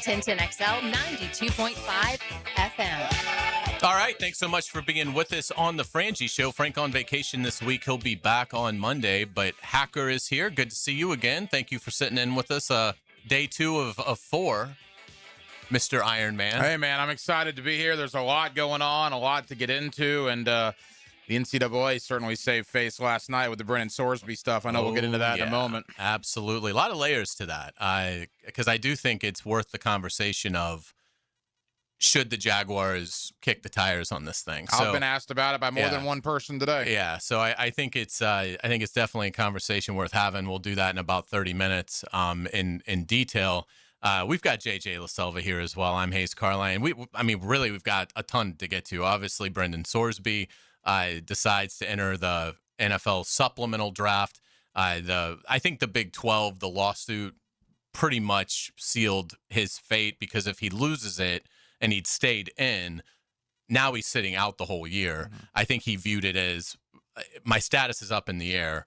1010XL 92.5 FM. All right, thanks so much for being with us on the Frangie Show. Frank on vacation this week. He'll be back on Monday, but Hacker is here. Good to see you again. Thank you for sitting in with us. Day 2 of 4, Mr. Iron Man. Hey, man, I'm excited to be here. There's a lot going on, a lot to get into, and the NCAA certainly saved face last night with the Brennan Sorsby stuff. I know we'll get into that in a moment. Absolutely. A lot of layers to that, because I do think it's worth the conversation of, should the Jaguars kick the tires on this thing? I've been asked about it by more than one person today. Yeah, so I think it's definitely a conversation worth having. We'll do that in about 30 minutes in detail. We've got JJ LaSelva here as well. I'm Hayes Carline. We've got a ton to get to. Obviously, Brendan Sorsby decides to enter the NFL supplemental draft. I think the Big 12, the lawsuit pretty much sealed his fate, because if he loses it and he'd stayed in, now he's sitting out the whole year. Mm-hmm. I think he viewed it as, my status is up in the air.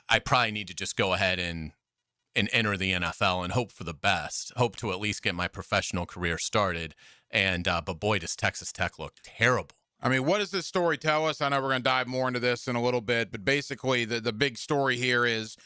I probably need to just go ahead and enter the NFL and hope for the best, hope to at least get my professional career started. But boy, does Texas Tech look terrible. I mean, what does this story tell us? I know we're going to dive more into this in a little bit, but basically the big story here is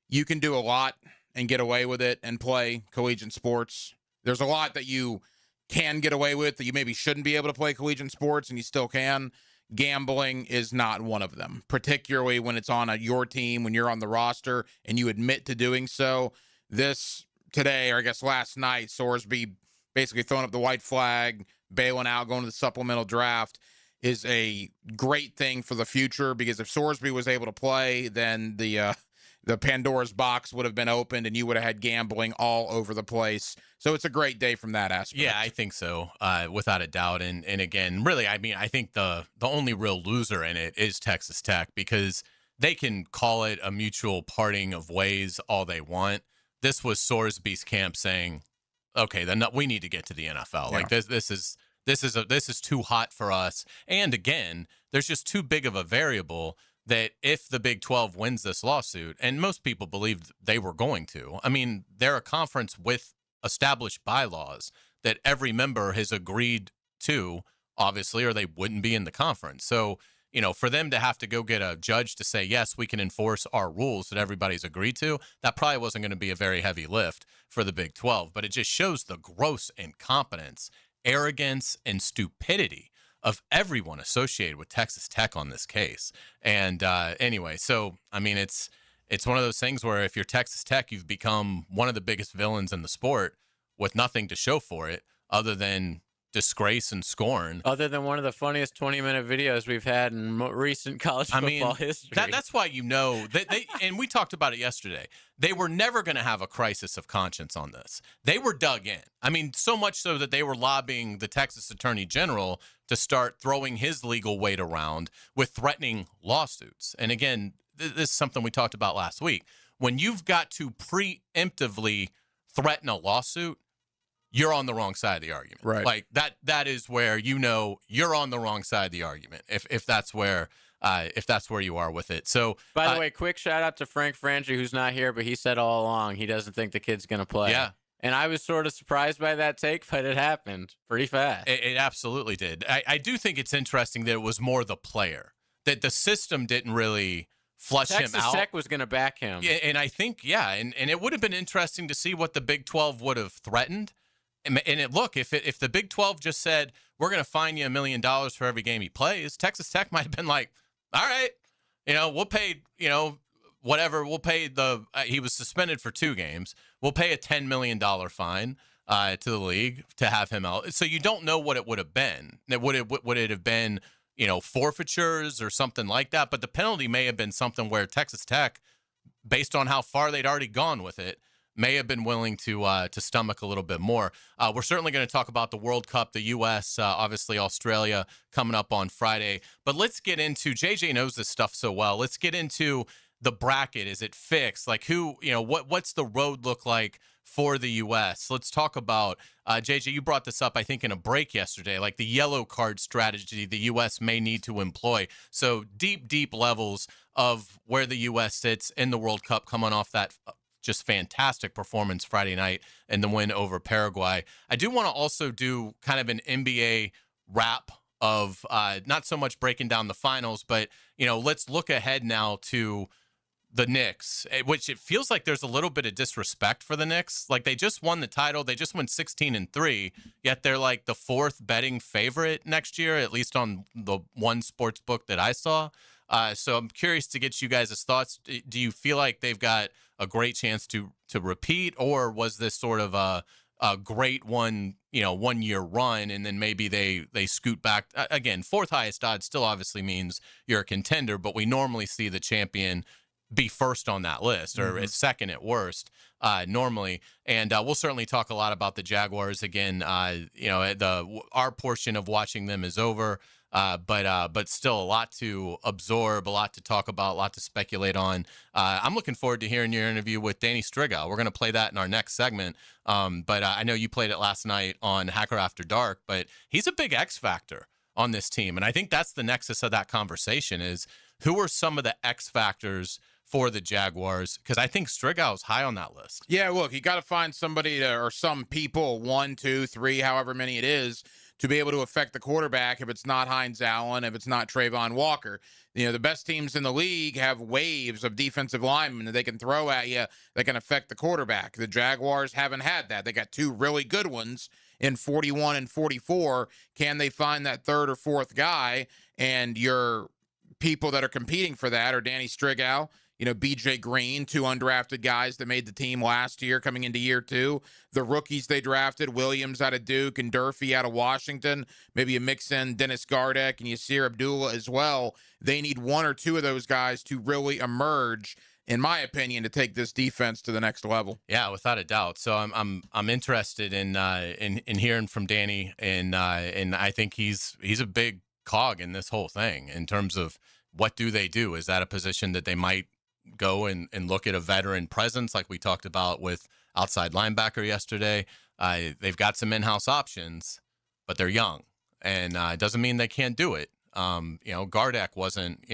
you can do a lot and get away with it and play collegiate sports. There's a lot that you can get away with that you maybe shouldn't be able to play collegiate sports, and you still can. Gambling is not one of them, particularly when it's on your team, when you're on the roster and you admit to doing so. This today, or I guess last night, Sorsby basically throwing up the white flag, bailing out, going to the supplemental draft, is a great thing for the future, because if Sorsby was able to play, then the Pandora's box would have been opened and you would have had gambling all over the place. So it's a great day from that aspect. Yeah, I think so, without a doubt. And again, really, I think the only real loser in it is Texas Tech, because they can call it a mutual parting of ways all they want. This was Sorsby's camp saying, okay, then we need to get to the NFL. Yeah. Like this is too hot for us. And again, there's just too big of a variable that if the Big 12 wins this lawsuit, and most people believed they were going to, they're a conference with established bylaws that every member has agreed to, obviously, or they wouldn't be in the conference. So, for them to have to go get a judge to say, yes, we can enforce our rules that everybody's agreed to, that probably wasn't going to be a very heavy lift for the Big 12. But it just shows the gross incompetence, arrogance, and stupidity of everyone associated with Texas Tech on this case. And anyway, so, it's one of those things where if you're Texas Tech, you've become one of the biggest villains in the sport with nothing to show for it other than disgrace and scorn. Other than one of the funniest 20-minute videos we've had in recent college football history. That's why they and we talked about it yesterday. They were never going to have a crisis of conscience on this. They were dug in. So much so that they were lobbying the Texas Attorney General to start throwing his legal weight around with threatening lawsuits. And again, this is something we talked about last week. When you've got to preemptively threaten a lawsuit, you're on the wrong side of the argument. Right. Like that is where you're on the wrong side of the argument if that's where you are with it. So by the way, quick shout out to Frangie, who's not here, but he said all along he doesn't think the kid's going to play. Yeah. And I was sort of surprised by that take, but it happened pretty fast. It absolutely did. I do think it's interesting that it was more the player, that the system didn't really flush him out. Texas Tech was going to back him. Yeah, and I think, and it would have been interesting to see what the Big 12 would have threatened. And look, if the Big 12 just said, we're going to fine you $1 million for every game he plays, Texas Tech might have been like, all right, we'll pay, whatever. We'll pay he was suspended for 2 games. We'll pay a $10 million fine to the league to have him out. So you don't know what it would have been. Would it have been, forfeitures or something like that? But the penalty may have been something where Texas Tech, based on how far they'd already gone with it, may have been willing to stomach a little bit more. We're certainly going to talk about the World Cup, the U.S., obviously Australia coming up on Friday. But let's get into, JJ knows this stuff so well, let's get into the bracket. Is it fixed? Like what's the road look like for the U.S.? Let's talk about, JJ, you brought this up, I think, in a break yesterday, like the yellow card strategy the U.S. may need to employ. So deep levels of where the U.S. sits in the World Cup coming off that just fantastic performance Friday night and the win over Paraguay. I do want to also do kind of an NBA wrap of not so much breaking down the finals, but, let's look ahead now to the Knicks, which it feels like there's a little bit of disrespect for the Knicks. Like, they just won the title. They just went 16-3, yet they're like the 4th betting favorite next year, at least on the one sports book that I saw. So I'm curious to get you guys' thoughts. Do you feel like they've got a great chance to repeat, or was this sort of a great 1 year run, and then maybe they scoot back again? 4th highest odds still obviously means you're a contender, but we normally see the champion be first on that list, or second at worst, normally. And we'll certainly talk a lot about the Jaguars again. Our portion of watching them is over, but still a lot to absorb, a lot to talk about, a lot to speculate on. I'm looking forward to hearing your interview with Danny Striga. We're going to play that in our next segment. But I know you played it last night on Hacker After Dark, but he's a big X factor on this team. And I think that's the nexus of that conversation is, who are some of the X factors for the Jaguars? Because I think Striga is high on that list. Yeah, look, you got to find somebody or some people, 1, 2, 3, however many it is, to be able to affect the quarterback if it's not Hines Allen, if it's not Trayvon Walker. The best teams in the league have waves of defensive linemen that they can throw at you that can affect the quarterback. The Jaguars haven't had that. They got 2 really good ones in 41 and 44. Can they find that 3rd or 4th guy? And your people that are competing for that are Danny Striga, BJ Green, 2 undrafted guys that made the team last year coming into year 2. The rookies they drafted, Williams out of Duke and Durfee out of Washington. Maybe you mix in Dennis Gardeck and Yasir Abdullah as well. They need 1 or 2 of those guys to really emerge, in my opinion, to take this defense to the next level. Yeah, without a doubt. So I'm interested in hearing from Danny, and I think he's a big cog in this whole thing in terms of what do they do? Is that a position that they might go and look at a veteran presence like we talked about with outside linebacker yesterday? They've got some in-house options, but they're young, and it doesn't mean they can't do it. Gardeck wasn't,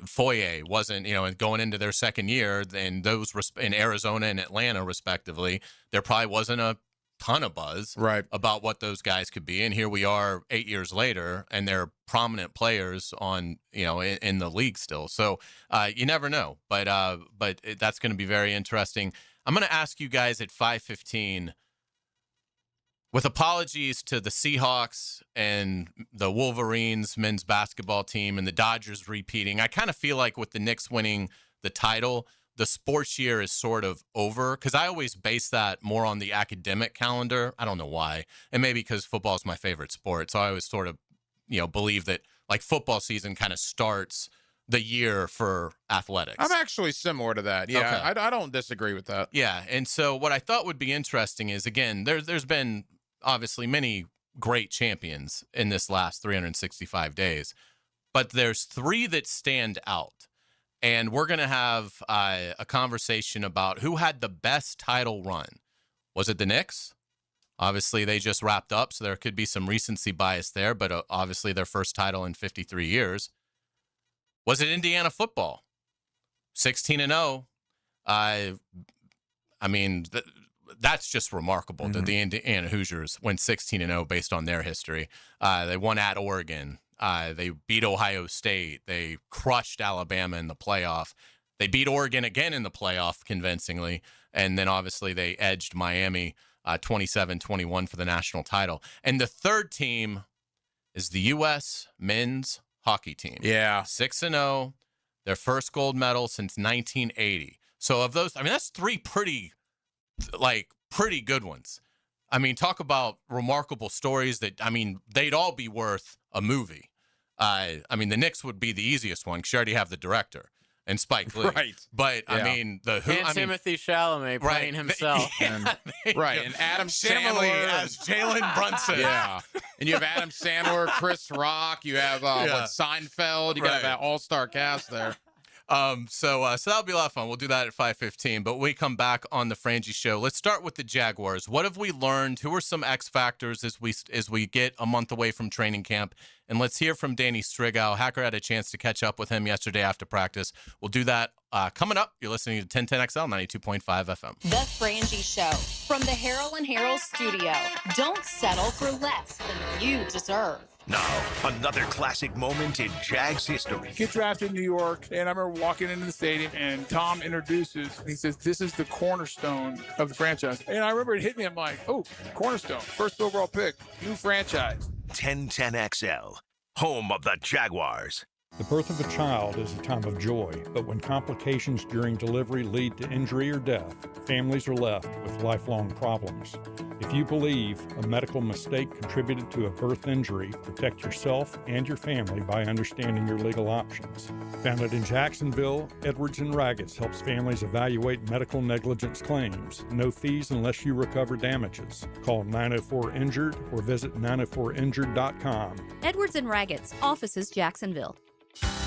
Foye wasn't, going into their second year, and those in Arizona and Atlanta respectively, there probably wasn't a ton of buzz about what those guys could be, and here we are 8 years later, and they're prominent players on in the league still. So you never know, but that's going to be very interesting. I'm going to ask you guys at 5:15, with apologies to the Seahawks and the Wolverines men's basketball team and the Dodgers repeating. I kind of feel like with the Knicks winning the title, the sports year is sort of over, because I always base that more on the academic calendar. I don't know why. And maybe because football is my favorite sport. So I always sort of, believe that like football season kind of starts the year for athletics. I'm actually similar to that. Yeah, okay. I don't disagree with that. Yeah. And so what I thought would be interesting is, again, there's been obviously many great champions in this last 365 days, but there's 3 that stand out. And we're going to have a conversation about who had the best title run. Was it the Knicks? Obviously, they just wrapped up, so there could be some recency bias there, but obviously their first title in 53 years. Was it Indiana football? 16-0. That's just remarkable that the Indiana Hoosiers went 16-0 based on their history. They won at Oregon. They beat Ohio State. They crushed Alabama in the playoff. They beat Oregon again in the playoff convincingly. And then obviously they edged Miami 27-21 for the national title. And the third team is the U.S. men's hockey team. Yeah. 6-0, their first gold medal since 1980. So of those, that's 3 pretty good ones. Talk about remarkable stories that, they'd all be worth a movie. The Knicks would be the easiest one because you already have the director and Spike Lee. Right. But, Timothy Chalamet playing himself. And Adam Sandler as Jalen Brunson. Yeah. And you have Adam Sandler, Chris Rock. You have Seinfeld. You got that all-star cast there. So that'll be a lot of fun. We'll do that at 5:15. But when we come back on the Frangie Show, let's start with the Jaguars. What have we learned? Who are some X factors as we get a month away from training camp? And let's hear from Danny Strigow. Hacker had a chance to catch up with him yesterday after practice. We'll do that coming up. You're listening to 1010XL 92.5 FM. The Frangie Show from the Harrell and Harrell studio. Don't settle for less than you deserve. Now, another classic moment in Jags history. Get drafted in New York, and I remember walking into the stadium, and Tom introduces, he says, this is the cornerstone of the franchise. And I remember it hit me, I'm like, oh, cornerstone, first overall pick, new franchise. 1010XL, home of the Jaguars. The birth of a child is a time of joy, but when complications during delivery lead to injury or death, families are left with lifelong problems. If you believe a medical mistake contributed to a birth injury, protect yourself and your family by understanding your legal options. Founded in Jacksonville, Edwards & Raggets helps families evaluate medical negligence claims. No fees unless you recover damages. Call 904-INJURED or visit 904injured.com. Edwards & Raggets, offices Jacksonville.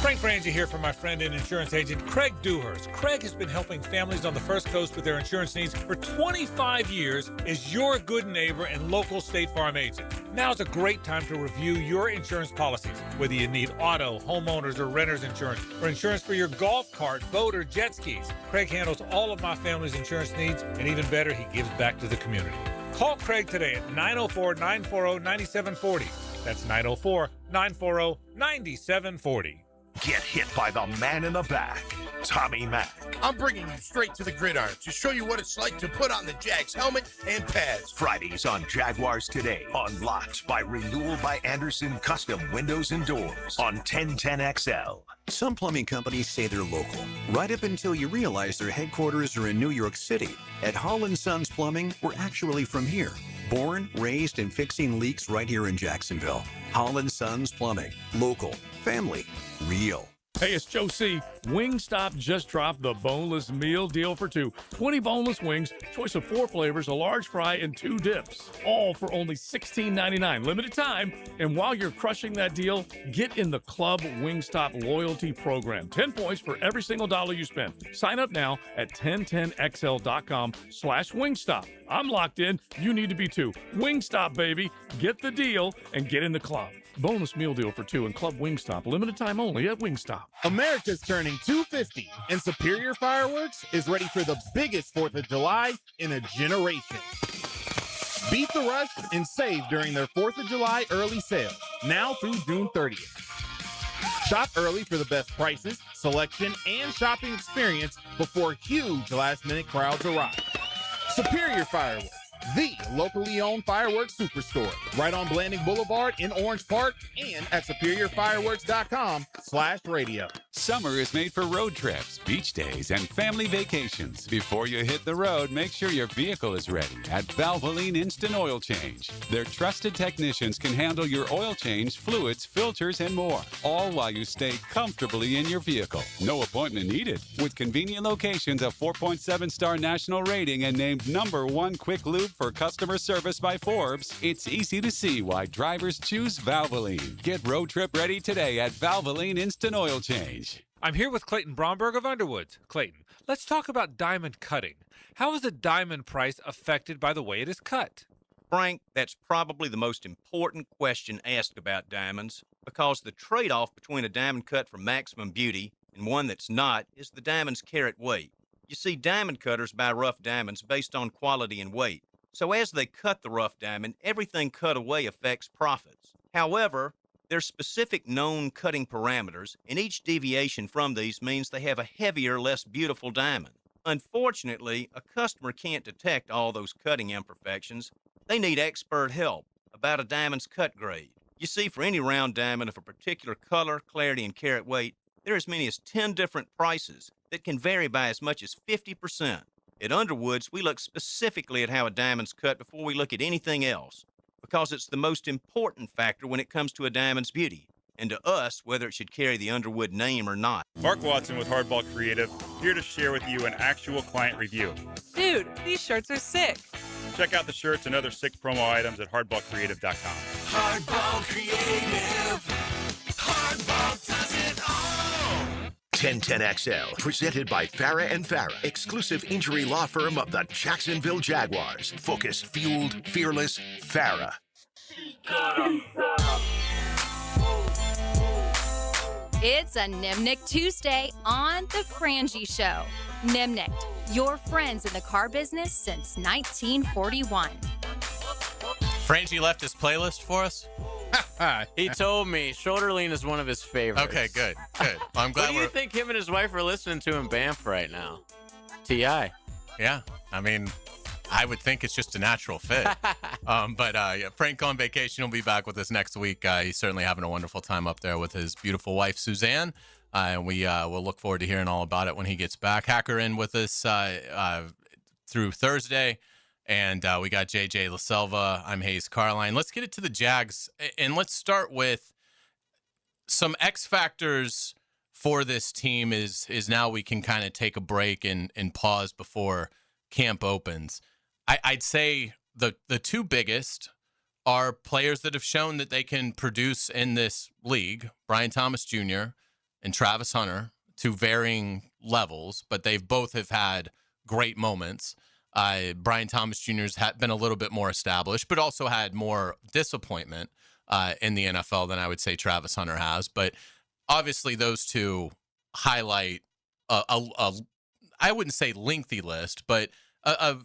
Frank Frangie here for my friend and insurance agent Craig Dewhurst. Craig has been helping families on the First Coast with their insurance needs for 25 years as your good neighbor and local State Farm agent. Now's a great time to review your insurance policies, whether you need auto, homeowners, or renter's insurance, or insurance for your golf cart, boat, or jet skis. Craig handles all of my family's insurance needs, and even better, he gives back to the community. Call Craig today at 904-940-9740. That's 904-940-9740. Get hit by the man in the back, Tommy Mack. I'm bringing you straight to the gridiron to show you what it's like to put on the Jags helmet and pads. Fridays on Jaguars Today. Unlocked by Renewal by Anderson Custom Windows and Doors on 1010XL. Some plumbing companies say they're local, right up until you realize their headquarters are in New York City. At Hall & Sons Plumbing, we're actually from here. Born, raised, and fixing leaks right here in Jacksonville. Hall & Sons Plumbing. Local. Family. Real. Hey, it's Joe C. Wingstop just dropped the boneless meal deal for two. 20 boneless wings, choice of 4 flavors, a large fry, and 2 dips. All for only $16.99. Limited time. And while you're crushing that deal, get in the Club Wingstop loyalty program. 10 points for every single dollar you spend. Sign up now at 1010XL.com/Wingstop. I'm locked in. You need to be too. Wingstop, baby. Get the deal and get in the club. Bonus meal deal for 2 and Club Wingstop. Limited time only at Wingstop. America's turning 250, and Superior Fireworks is ready for the biggest 4th of July in a generation. Beat the rush and save during their 4th of July early sale, now through June 30th. Shop early for the best prices, selection, and shopping experience before huge last-minute crowds arrive. Superior Fireworks, the locally owned fireworks superstore, right on Blanding Boulevard in Orange Park and at superiorfireworks.com/radio. Summer is made for road trips, beach days, and family vacations. Before you hit the road, make sure your vehicle is ready at Valvoline Instant Oil Change. Their trusted technicians can handle your oil change, fluids, filters, and more, all while you stay comfortably in your vehicle. No appointment needed. With convenient locations, a 4.7-star national rating, and named #1 quick lube for customer service by Forbes, it's easy to see why drivers choose Valvoline. Get road trip ready today at Valvoline Instant Oil Change. I'm here with Clayton Bromberg of Underwoods. Clayton, let's talk about diamond cutting. How is the diamond price affected by the way it is cut? Frank, that's probably the most important question asked about diamonds, because the trade-off between a diamond cut for maximum beauty and one that's not is the diamond's carat weight. You see, diamond cutters buy rough diamonds based on quality and weight. So as they cut the rough diamond, everything cut away affects profits. However, there's specific known cutting parameters, and each deviation from these means they have a heavier, less beautiful diamond. Unfortunately, a customer can't detect all those cutting imperfections. They need expert help about a diamond's cut grade. You see, for any round diamond of a particular color, clarity, and carat weight, there are as many as 10 different prices that can vary by as much as 50%. At Underwoods, we look specifically at how a diamond's cut before we look at anything else, because it's the most important factor when it comes to a diamond's beauty, and to us, whether it should carry the Underwood name or not. Mark Watson with Hardball Creative, here to share with you an actual client review. Dude, these shirts are sick. Check out the shirts and other sick promo items at hardballcreative.com. Hardball Creative. Hardball does it all. 1010XL, presented by Farah and Farah, exclusive injury law firm of the Jacksonville Jaguars. Focused, fueled, fearless, Farah. It's a Nimnick Tuesday on The Frangie Show. Nimnick, your friends in the car business since 1941. Frangie left his playlist for us. He told me shoulder lean is one of his favorites. Okay, good. Well, I'm glad What do you think him and his wife are listening to in Banff right now? T.I. Yeah, I mean, I would think it's just a natural fit. Yeah, Frank on vacation will be back with us next week. He's certainly having a wonderful time up there with his beautiful wife, Suzanne. And we will look forward to hearing all about it when he gets back. Hacker in with us through Thursday. And we got JJ LaSelva. I'm Hayes Carline. Let's get it to the Jags. And let's start with some X factors for this team is now we can kind of take a break and pause before camp opens. I'd say the two biggest are players that have shown that they can produce in this league, Brian Thomas Jr. and Travis Hunter, to varying levels, but they both have had great moments. Brian Thomas Jr. has been a little bit more established, but also had more disappointment in the NFL than I would say Travis Hunter has. But obviously those two highlight I wouldn't say lengthy list, but a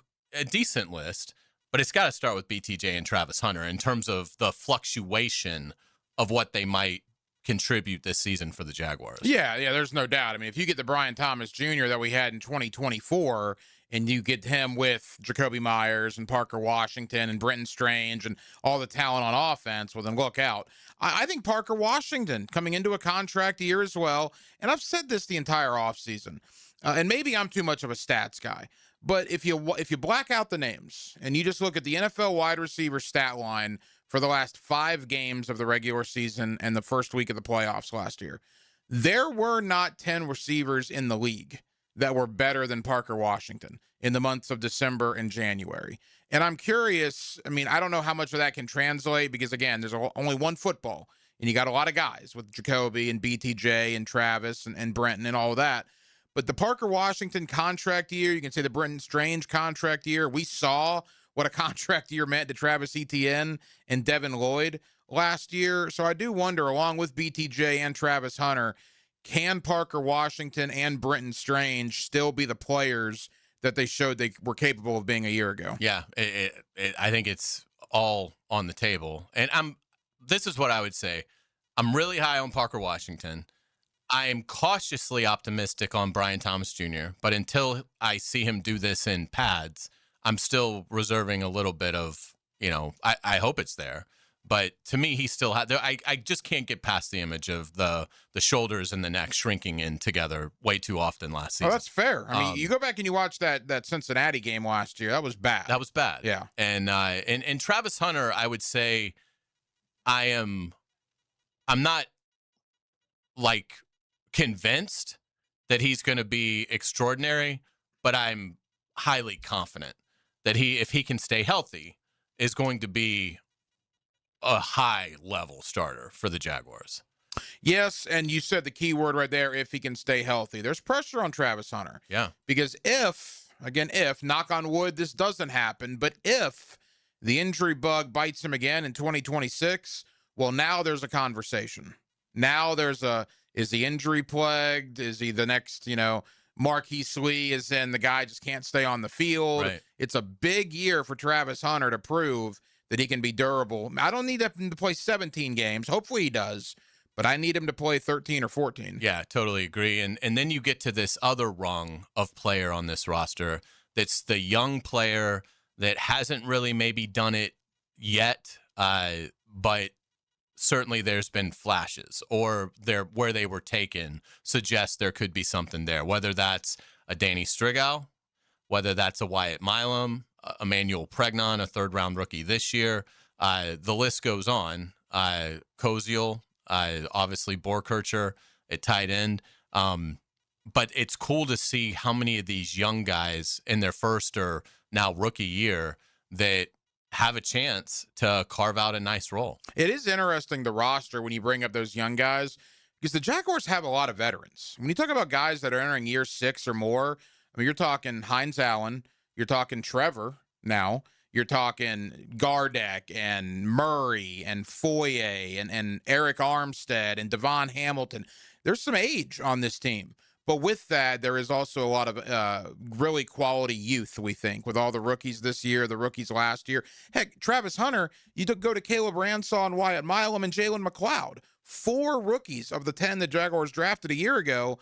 decent list. But it's got to start with BTJ and Travis Hunter in terms of the fluctuation of what they might contribute this season for the Jaguars. Yeah, there's no doubt. I mean, if you get the Brian Thomas Jr. that we had in 2024 and you get him with Jacoby Myers and Parker Washington and Brenton Strange and all the talent on offense, well, then look out. I think Parker Washington coming into a contract year as well, and I've said this the entire offseason, and maybe I'm too much of a stats guy, but if you black out the names and you just look at the NFL wide receiver stat line for the last 5 games of the regular season and the first week of the playoffs last year, there were not 10 receivers in the league that were better than Parker Washington in the months of December and January. And I'm curious, I mean, I don't know how much of that can translate because, again, there's only one football, and you got a lot of guys with Jacoby and BTJ and Travis and Brenton and all of that. But the Parker Washington contract year, you can say the Brenton Strange contract year, we saw what a contract year meant to Travis Etienne and Devin Lloyd last year. So I do wonder, along with BTJ and Travis Hunter, can Parker Washington and Brenton Strange still be the players that they showed they were capable of being a year ago? Yeah, I think it's all on the table. And this is what I would say. I'm really high on Parker Washington. I am cautiously optimistic on Brian Thomas Jr., but until I see him do this in pads, I'm still reserving a little bit of, I hope it's there. But to me, he still had there. I just can't get past the image of the shoulders and the neck shrinking in together way too often last season. Oh, that's fair. I mean, you go back and you watch that Cincinnati game last year. That was bad. That was bad. Yeah. And Travis Hunter, I would say, I'm not like convinced that he's going to be extraordinary, but I'm highly confident that if he can stay healthy, is going to be a high-level starter for the Jaguars. Yes, and you said the key word right there, if he can stay healthy. There's pressure on Travis Hunter. Yeah. Because if, knock on wood, this doesn't happen, but if the injury bug bites him again in 2026, well, now there's a conversation. Now is he injury plagued? Is he the next, Marquise Lee is in the guy just can't stay on the field? Right. It's a big year for Travis Hunter to prove that he can be durable. I don't need him to play 17 games. Hopefully he does, but I need him to play 13 or 14. Yeah, totally agree. And then you get to this other rung of player on this roster that's the young player that hasn't really maybe done it yet, but certainly there's been flashes or where they were taken suggests there could be something there, whether that's a Danny Strigal, whether that's a Wyatt Milam, Emmanuel Pregnon, a third-round rookie this year. The list goes on. Koziel, obviously Borkircher at tight end. But it's cool to see how many of these young guys in their first or now rookie year that have a chance to carve out a nice role. It is interesting, the roster, when you bring up those young guys, because the Jaguars have a lot of veterans. When you talk about guys that are entering year 6 or more, I mean, you're talking Hines Allen, you're talking Trevor now, you're talking Gardeck and Murray and Foye and Eric Armstead and Devon Hamilton. There's some age on this team. But with that, there is also a lot of really quality youth, we think, with all the rookies this year, the rookies last year. Heck, Travis Hunter, you go to Caleb Ransaw and Wyatt Milam and Jalen McLeod. 4 rookies of the 10 the Jaguars drafted a year ago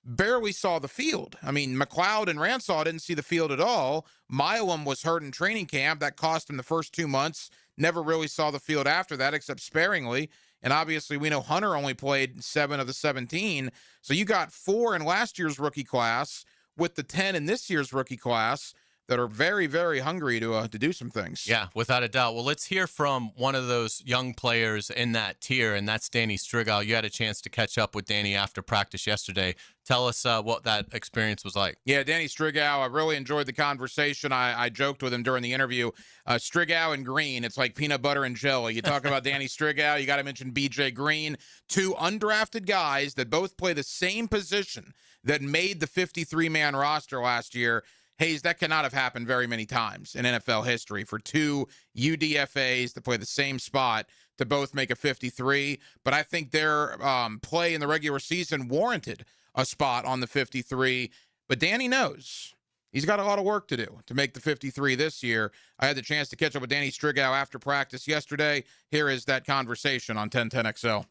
barely saw the field. I mean, McLeod and Ransaw didn't see the field at all. Milam was hurt in training camp. That cost him the first 2 months. Never really saw the field after that, except sparingly. And obviously, we know Hunter only played 7 of the 17. So you got 4 in last year's rookie class with the 10 in this year's rookie class that are very, very hungry to do some things. Yeah, without a doubt. Well, let's hear from one of those young players in that tier, and that's Danny Strigal. You had a chance to catch up with Danny after practice yesterday. Tell us what that experience was like. Yeah, Danny Strigal, I really enjoyed the conversation. I joked with him during the interview. Strigal and Green, it's like peanut butter and jelly. You talk about Danny Strigal, you got to mention B.J. Green, 2 undrafted guys that both play the same position that made the 53-man roster last year. Hayes, that cannot have happened very many times in NFL history for 2 UDFAs to play the same spot to both make a 53. But I think their play in the regular season warranted a spot on the 53. But Danny knows he's got a lot of work to do to make the 53 this year. I had the chance to catch up with Danny Strigal after practice yesterday. Here is that conversation on 1010XL.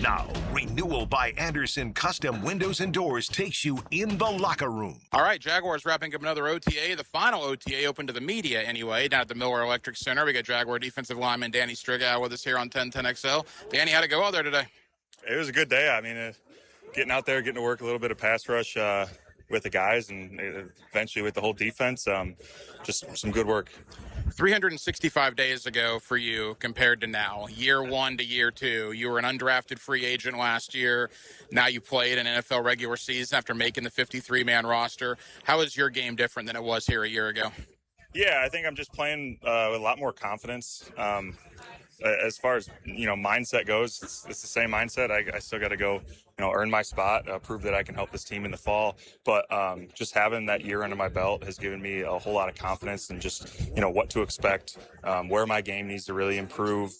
Now, Renewal by Anderson Custom Windows and Doors takes you in the locker room. All right, Jaguars wrapping up another OTA, the final OTA open to the media anyway, down at the Miller Electric Center. We got Jaguar defensive lineman Danny Strigal with us here on 1010XL. Danny, how'd it go out there today? It was a good day. I mean, getting out there, getting to work a little bit of pass rush with the guys and eventually with the whole defense. Just some good work. 365 days ago for you compared to now, year 1 to year 2. You were an undrafted free agent last year. Now you played an NFL regular season after making the 53-man roster. How is your game different than it was here a year ago? Yeah, I think I'm just playing with a lot more confidence. As far as, mindset goes, it's the same mindset. I still got to go, earn my spot, prove that I can help this team in the fall. But just having that year under my belt has given me a whole lot of confidence and just, what to expect, where my game needs to really improve.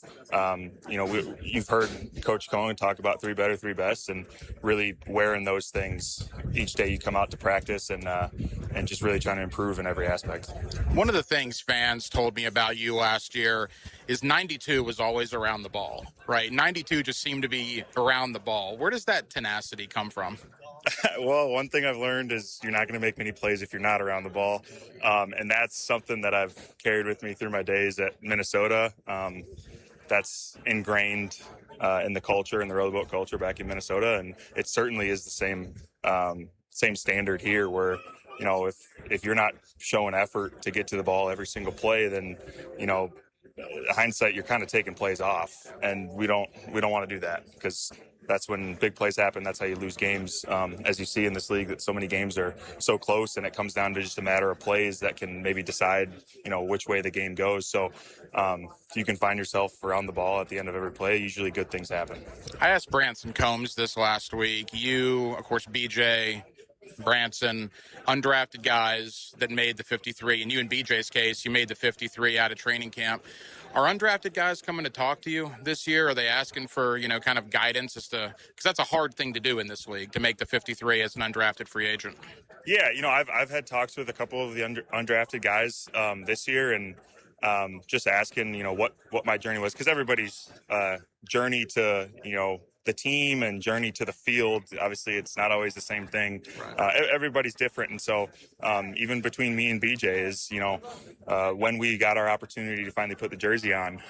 You've heard Coach Cohen talk about 3 better, 3 best, and really wearing those things each day you come out to practice and just really trying to improve in every aspect. One of the things fans told me about you last year is 92 was always around the ball, right? 92 just seemed to be around the ball. Where does that tenacity come from? Well, one thing I've learned is you're not going to make many plays if you're not around the ball. And that's something that I've carried with me through my days at Minnesota. That's ingrained in the culture, in the rowboat culture back in Minnesota. And it certainly is the same standard here where, if you're not showing effort to get to the ball every single play, then, hindsight, you're kind of taking plays off, and we don't want to do that because that's when big plays happen. That's how you lose games. As you see in this league, that so many games are so close, and it comes down to just a matter of plays that can maybe decide, which way the game goes. So if you can find yourself around the ball at the end of every play, usually good things happen. I asked Branson Combs this last week. You, of course, BJ, Branson, undrafted guys that made the 53, and you in BJ's case, you made the 53 out of training camp. Are undrafted guys coming to talk to you this year? Are they asking for, kind of guidance as to, because that's a hard thing to do in this league, to make the 53 as an undrafted free agent? Yeah, I've had talks with a couple of the undrafted guys this year, and just asking, what my journey was, because everybody's journey to, the team and journey to the field, obviously it's not always the same thing. Everybody's different. And so even between me and BJ is, when we got our opportunity to finally put the jersey on,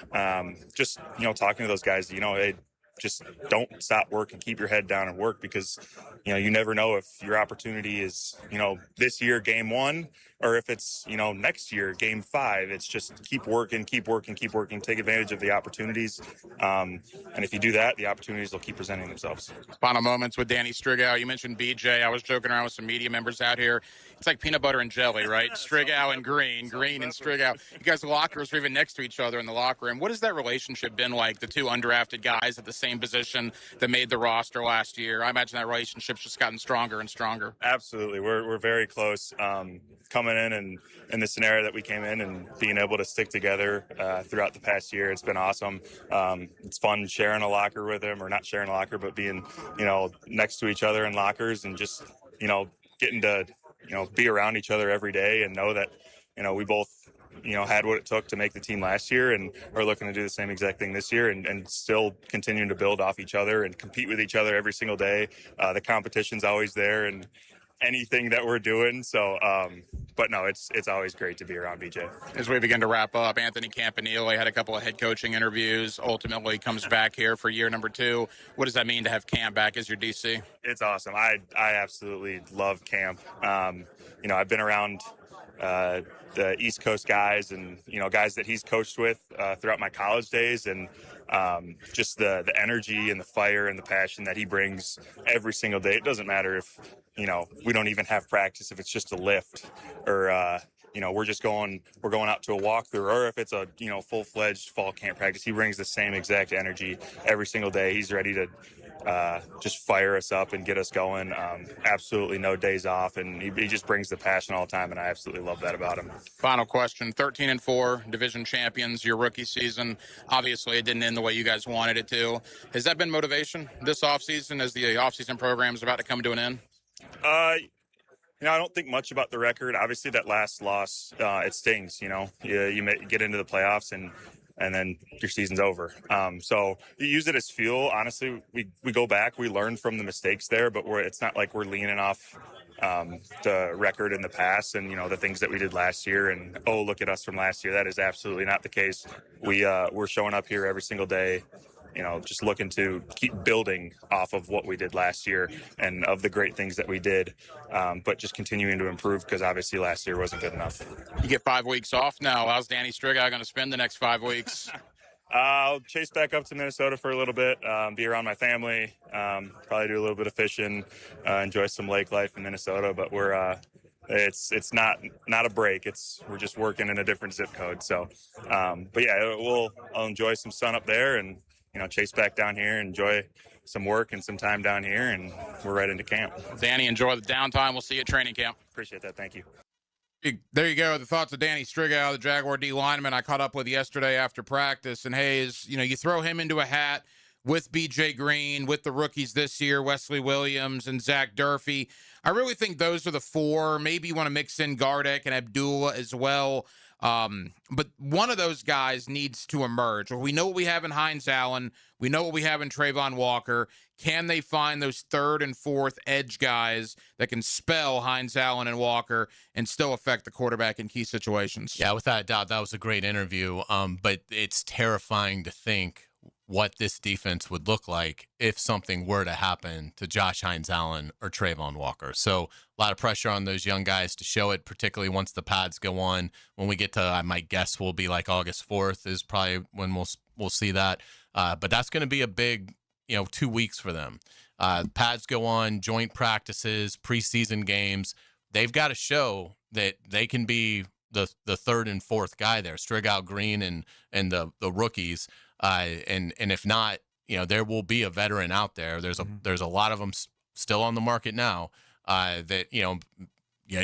just, talking to those guys, hey, just don't stop working, keep your head down and work, because, you never know if your opportunity is, this year, game 1, or if it's, next year, game 5, it's just keep working, take advantage of the opportunities. And if you do that, the opportunities will keep presenting themselves. Final moments with Danny Strigow. You mentioned BJ. I was joking around with some media members out here. It's like peanut butter and jelly, right? Strigow and Green and Strigow. You guys' lockers are even next to each other in the locker room. What has that relationship been like, the two undrafted guys at the same position that made the roster last year? I imagine that relationship's just gotten stronger and stronger. Absolutely. We're very close. Coming in the scenario that we came in and being able to stick together throughout the past year, it's been awesome. It's fun sharing a locker with him, or not sharing a locker, but being, next to each other in lockers and just, getting to, be around each other every day and know that, we both, had what it took to make the team last year and are looking to do the same exact thing this year and still continuing to build off each other and compete with each other every single day. The competition's always there and anything that we're doing. So, but no, it's always great to be around BJ. As we begin to wrap up, Anthony Campanile had a couple of head coaching interviews, ultimately comes back here for year number 2. What does that mean to have Cam back as your DC? It's awesome. I absolutely love Cam. I've been around the East Coast guys and, guys that he's coached with throughout my college days, and just the energy and the fire and the passion that he brings every single day. It doesn't matter if, we don't even have practice, if it's just a lift or, we're going out to a walkthrough, or if it's a, full-fledged fall camp practice. He brings the same exact energy every single day. He's ready to just fire us up and get us going. Absolutely no days off, and he just brings the passion all the time, and I absolutely love that about him. Final question, 13-4, division champions, your rookie season. Obviously, it didn't end the way you guys wanted it to. Has that been motivation this offseason as the offseason program is about to come to an end? I don't think much about the record. Obviously, that last loss, it stings. You may get into the playoffs and then your season's over. So you use it as fuel. Honestly, we go back, we learn from the mistakes there, but it's not like we're leaning off the record in the past and, the things that we did last year and, oh, look at us from last year. That is absolutely not the case. We're showing up here every single day, just looking to keep building off of what we did last year and of the great things that we did, but just continuing to improve because obviously last year wasn't good enough. You get 5 weeks off now. How's Danny Strigow going to spend the next 5 weeks? I'll chase back up to Minnesota for a little bit, be around my family, probably do a little bit of fishing, enjoy some lake life in Minnesota, but it's not a break. We're just working in a different zip code. So, but yeah, I'll enjoy some sun up there and, chase back down here, enjoy some work and some time down here, and we're right into camp. Danny, enjoy the downtime. We'll see you at training camp. Appreciate that. Thank you. There you go. The thoughts of Danny Strigow, the Jaguar D lineman I caught up with yesterday after practice. And Hayes, you throw him into a hat with BJ Green, with the rookies this year, Wesley Williams and Zach Durfee. I really think those are the 4. Maybe you want to mix in Gardeck and Abdullah as well. But one of those guys needs to emerge. Well, we know what we have in Hines Allen. We know what we have in Trayvon Walker. Can they find those 3rd and 4th edge guys that can spell Hines Allen and Walker and still affect the quarterback in key situations? Yeah, without a doubt, that was a great interview. But it's terrifying to think what this defense would look like if something were to happen to Josh Hines Allen or Trayvon Walker. So a lot of pressure on those young guys to show it, particularly once the pads go on. When we get to, I might guess, will be like August 4th is probably when we'll see that. But that's going to be a big, 2 weeks for them. Pads go on, joint practices, preseason games. They've got to show that they can be the 3rd and 4th guy there, Strigow, Green, and the rookies. And if not, there will be a veteran out there. There's a lot of them still on the market now that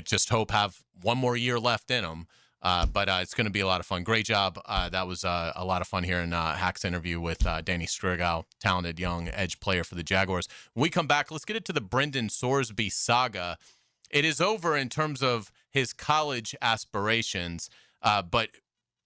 just hope have one more year left in them. But it's going to be a lot of fun. Great job. That was a lot of fun here in Hack's interview with Danny Strigow, talented young edge player for the Jaguars. When we come back, let's get into the Brendan Sorsby saga. It is over in terms of his college aspirations, but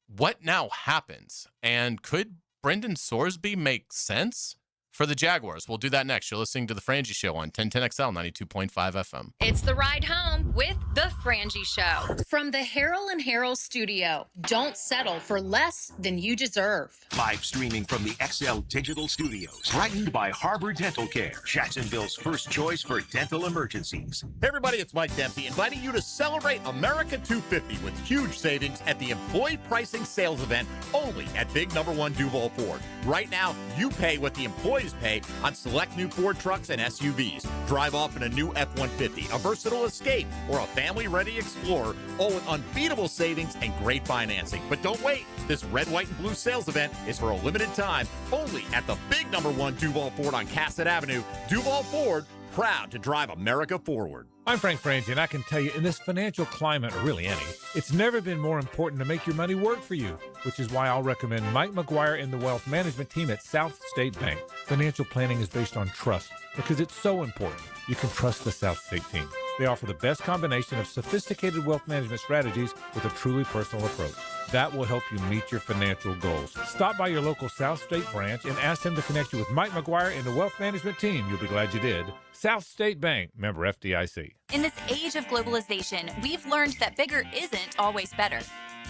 what now happens? And could Brendan Sorsby make sense for the Jaguars. We'll do that next. You're listening to The Frangie Show on 1010XL 92.5 FM. It's the ride home with The Frangie Show. From the Harrell and Harrell studio, don't settle for less than you deserve. Live streaming from the XL Digital Studios. Brightened by Harbor Dental Care, Jacksonville's first choice for dental emergencies. Hey everybody, it's Mike Dempsey inviting you to celebrate America 250 with huge savings at the Employee Pricing Sales Event only at Big Number 1 Duval Ford. Right now, you pay what the employees pay on select new Ford trucks and SUVs. Drive off in a new F-150, a versatile Escape, or a family-ready Explorer, all with unbeatable savings and great financing. But don't wait. This red, white, and blue sales event is for a limited time only at the Big Number 1 Duval Ford on Cassett Avenue. Duval Ford, proud to drive America forward. I'm Frank Frangie, and I can tell you, in this financial climate, or really any, it's never been more important to make your money work for you, which is why I'll recommend Mike McGuire and the wealth management team at South State Bank. Financial planning is based on trust because it's so important. You can trust the South State team. They offer the best combination of sophisticated wealth management strategies with a truly personal approach. That will help you meet your financial goals. Stop by your local South State branch and ask them to connect you with Mike McGuire and the wealth management team. You'll be glad you did. South State Bank, member FDIC. In this age of globalization, we've learned that bigger isn't always better.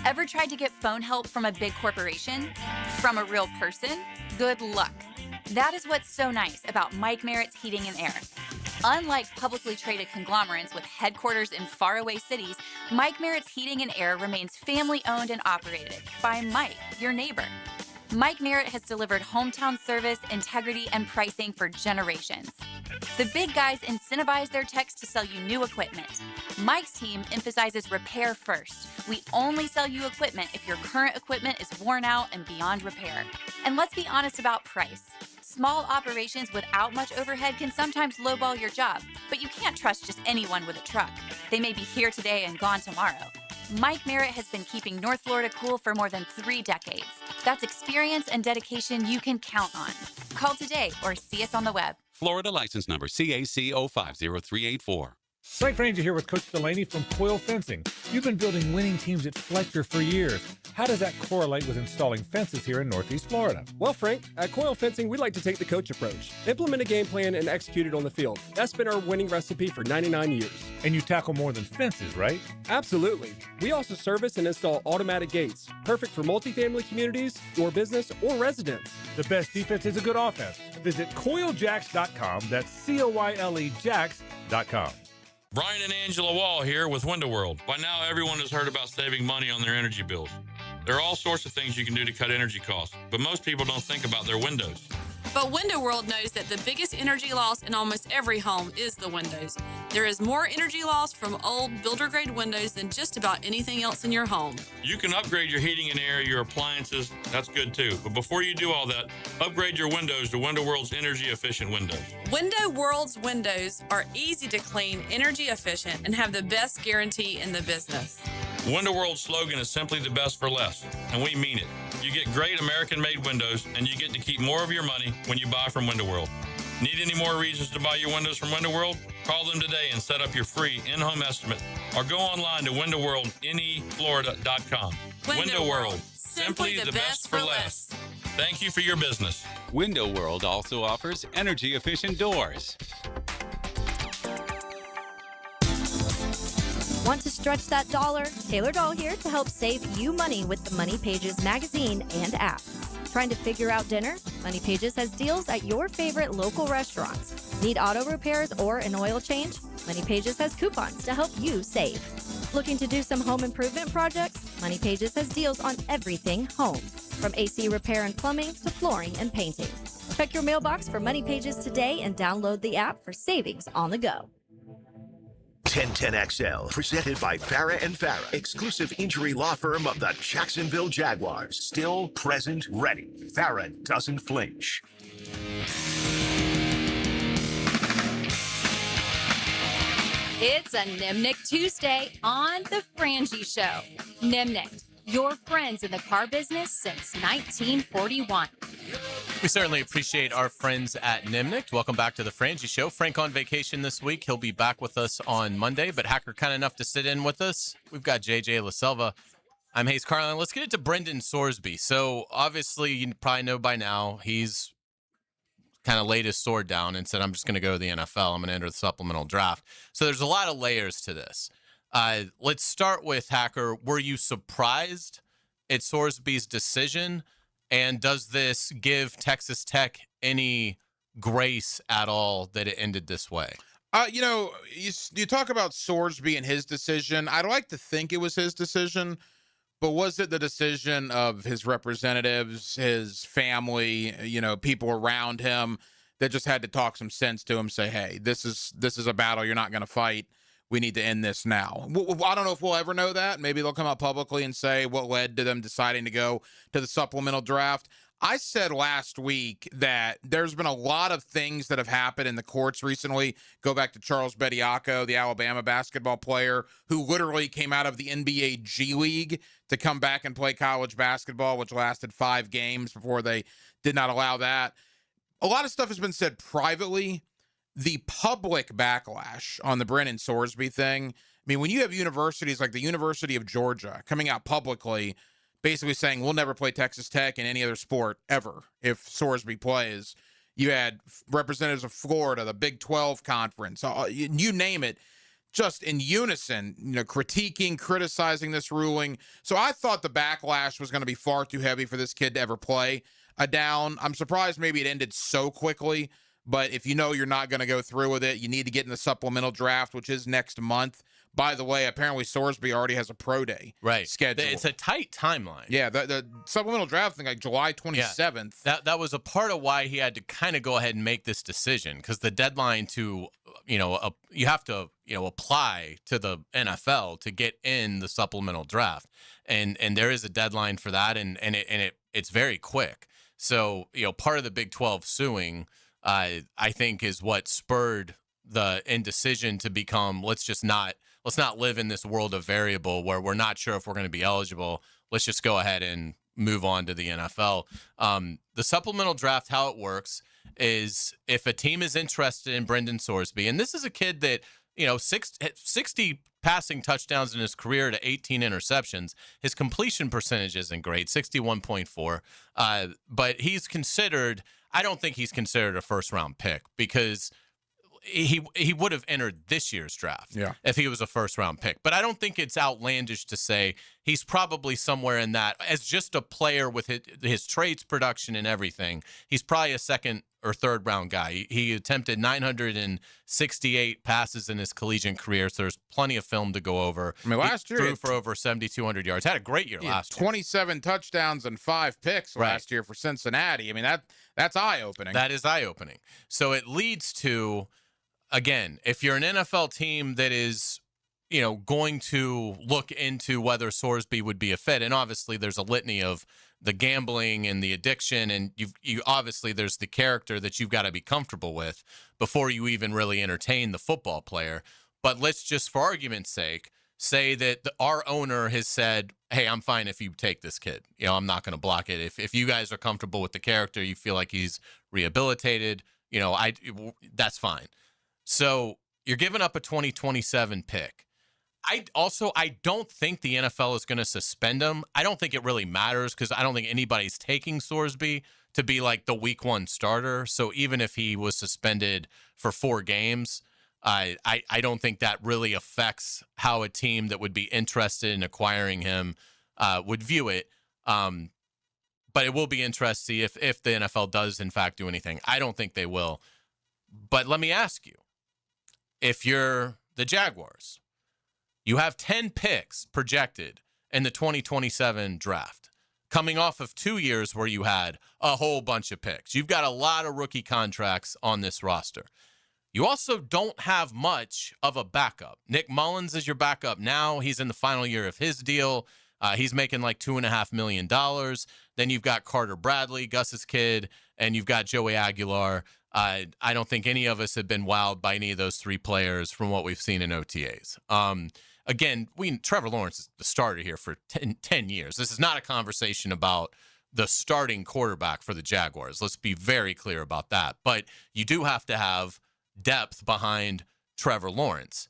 Ever tried to get phone help from a big corporation? From a real person? Good luck. That is what's so nice about Mike Merritt's Heating and Air. Unlike publicly traded conglomerates with headquarters in faraway cities, Mike Merritt's Heating and Air remains family-owned and operated by Mike, your neighbor. Mike Merritt has delivered hometown service, integrity, and pricing for generations. The big guys incentivize their techs to sell you new equipment. Mike's team emphasizes repair first. We only sell you equipment if your current equipment is worn out and beyond repair. And let's be honest about price. Small operations without much overhead can sometimes lowball your job, but you can't trust just anyone with a truck. They may be here today and gone tomorrow. Mike Merritt has been keeping North Florida cool for more than 3 decades. That's experience and dedication you can count on. Call today or see us on the web. Florida license number CAC 050384. Frank Frangie here with Coach Delaney from Coil Fencing. You've been building winning teams at Fletcher for years. How does that correlate with installing fences here in Northeast Florida? Well, Frank, at Coil Fencing, we like to take the coach approach. Implement a game plan and execute it on the field. That's been our winning recipe for 99 years. And you tackle more than fences, right? Absolutely. We also service and install automatic gates, perfect for multifamily communities, your business, or residents. The best defense is a good offense. Visit coiljacks.com. That's COYLE Jacks.com. Brian and Angela Wall here with Window World. By now, everyone has heard about saving money on their energy bills. There are all sorts of things you can do to cut energy costs, but most people don't think about their windows. But Window World knows that the biggest energy loss in almost every home is the windows. There is more energy loss from old builder-grade windows than just about anything else in your home. You can upgrade your heating and air, your appliances, that's good too. But before you do all that, upgrade your windows to Window World's energy-efficient windows. Window World's windows are easy to clean, energy efficient, and have the best guarantee in the business. Window World's slogan is simply the best for less, and we mean it. You get great American-made windows, and you get to keep more of your money when you buy from Window World. Need any more reasons to buy your windows from Window World? Call them today and set up your free in-home estimate, or go online to windowworldneflorida.com. Window World, simply the best for less. Thank you for your business. Window World also offers energy-efficient doors. Want to stretch that dollar? Taylor Doll here to help save you money with the Money Pages magazine and app. Trying to figure out dinner? Money Pages has deals at your favorite local restaurants. Need auto repairs or an oil change? Money Pages has coupons to help you save. Looking to do some home improvement projects? Money Pages has deals on everything home, from AC repair and plumbing to flooring and painting. Check your mailbox for Money Pages today and download the app for savings on the go. 1010XL, presented by Farah and Farah, exclusive injury law firm of the Jacksonville Jaguars. Still, present, ready. Farah doesn't flinch. It's a Nimnick Tuesday on The Frangie Show. Nimnick, your friends in the car business since 1941. We certainly appreciate our friends at Nimnicht. Welcome back to the Frangie Show. Frank on vacation this week. He'll be back with us on Monday, but Hacker kind enough to sit in with us. We've got JJ LaSelva. I'm Hayes Carlin. Let's get it to Brendan Sorsby. So obviously, you probably know by now, he's kind of laid his sword down and said, I'm just going to go to the NFL. I'm going to enter the supplemental draft. So there's a lot of layers to this. Let's start with Hacker. Were you surprised at Sorsby's decision? And does this give Texas Tech any grace at all that it ended this way? You talk about Sorsby and his decision. I'd like to think it was his decision, but was it the decision of his representatives, his family, people around him that just had to talk some sense to him, say, hey, this is a battle you're not going to fight. We need to end this now. I don't know if we'll ever know that. Maybe they'll come out publicly and say what led to them deciding to go to the supplemental draft. I said last week that there's been a lot of things that have happened in the courts recently. Go back to Charles Bediako, the Alabama basketball player who literally came out of the NBA G League to come back and play college basketball, which lasted 5 games before they did not allow that. A lot of stuff has been said privately. The public backlash on the Brennan Sorsby thing, I mean, when you have universities like the University of Georgia coming out publicly basically saying we'll never play Texas Tech in any other sport ever if Sorsby plays. You had representatives of Florida, the Big 12 conference, you name it, just in unison, critiquing, criticizing this ruling. So I thought the backlash was going to be far too heavy for this kid to ever play a down. I'm surprised maybe it ended so quickly, but if you're not going to go through with it, you need to get in the supplemental draft, which is next month. By the way, apparently Sorsby already has a pro day scheduled. It's a tight timeline. Yeah, the supplemental draft thing, like July 27th. Yeah, that was a part of why he had to kind of go ahead and make this decision, because the deadline to, you have to, apply to the NFL to get in the supplemental draft, and there is a deadline for that, and it's very quick. So part of the Big 12 suing, I think, is what spurred the indecision to become let's not live in this world of variable where we're not sure if we're going to be eligible. Let's just go ahead and move on to the NFL. The supplemental draft, how it works is if a team is interested in Brendan Sorsby, and this is a kid that, 60 passing touchdowns in his career to 18 interceptions. His completion percentage isn't great, 61.4. But I don't think he's considered a first-round pick because he would have entered this year's draft if he was a first-round pick. But I don't think it's outlandish to say he's probably somewhere in that. As just a player with his traits, production, and everything, he's probably a second or third-round guy. He attempted 968 passes in his collegiate career, so there's plenty of film to go over. I mean, last year he threw for over 7,200 yards. Had a great year last year. 27 touchdowns and 5 picks last year for Cincinnati. I mean, that's eye-opening. That is eye-opening. So it leads to, again, if you're an NFL team that is, going to look into whether Sorsby would be a fit, and obviously there's a litany of the gambling and the addiction, and you obviously there's the character that you've got to be comfortable with before you even really entertain the football player. But let's just, for argument's sake, say that our owner has said, hey, I'm fine if you take this kid. I'm not going to block it. If you guys are comfortable with the character, you feel like he's rehabilitated, that's fine. So you're giving up a 2027 pick. I don't think the NFL is going to suspend him. I don't think it really matters because I don't think anybody's taking Sorsby to be like the week 1 starter. So even if he was suspended for 4 games, I don't think that really affects how a team that would be interested in acquiring him would view it. But it will be interesting to see if the NFL does in fact do anything. I don't think they will. But let me ask you, if you're the Jaguars, you have 10 picks projected in the 2027 draft, coming off of 2 years where you had a whole bunch of picks. You've got a lot of rookie contracts on this roster. You also don't have much of a backup. Nick Mullins is your backup now. He's in the final year of his deal. He's making like $2.5 million. Then you've got Carter Bradley, Gus's kid, and you've got Joey Aguilar. I don't think any of us have been wowed by any of those 3 players from what we've seen in OTAs. Again, Trevor Lawrence is the starter here for 10 years. This is not a conversation about the starting quarterback for the Jaguars. Let's be very clear about that. But you do have to have depth behind Trevor Lawrence.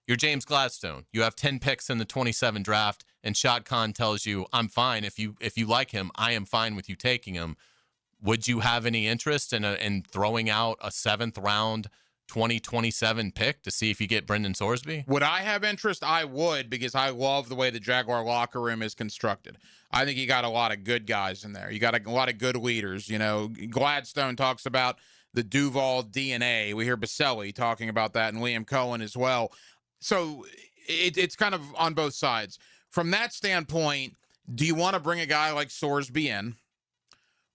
You're James Gladstone. You have 10 picks in the 27 draft, and Shad Khan tells you, I'm fine. If you like him, I am fine with you taking him. would you have any interest in throwing out a 7th round 2027 pick to see if you get Brendan Sorsby? Would I have interest? I would, because I love the way the Jaguar locker room is constructed. I think you got a lot of good guys in there. You got a lot of good leaders. You know, Gladstone talks about the Duval DNA. We hear Baselli talking about that, and Liam Cohen as well. So it's kind of on both sides. From that standpoint, do you want to bring a guy like Sorsby in?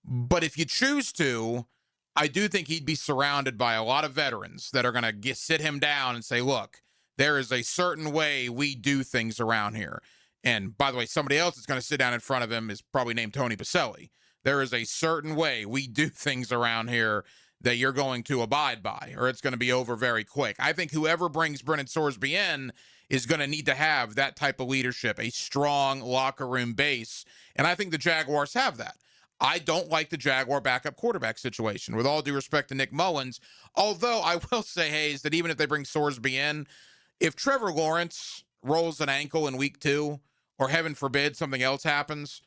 But if you choose to, I do think he'd be surrounded by a lot of veterans that are going to sit him down and say, look, there is a certain way we do things around here. And by the way, somebody else that's going to sit down in front of him is probably named Tony Baselli. There is a certain way we do things around here that you're going to abide by, or it's going to be over very quick. I think whoever brings Brendan Sorsby in is going to need to have that type of leadership, a strong locker room base. And I think the Jaguars have that. I don't like the Jaguar backup quarterback situation, with all due respect to Nick Mullins. Although I will say, Hayes, that even if they bring Sorsby in, if Trevor Lawrence rolls an ankle in week 2, or heaven forbid something else happens,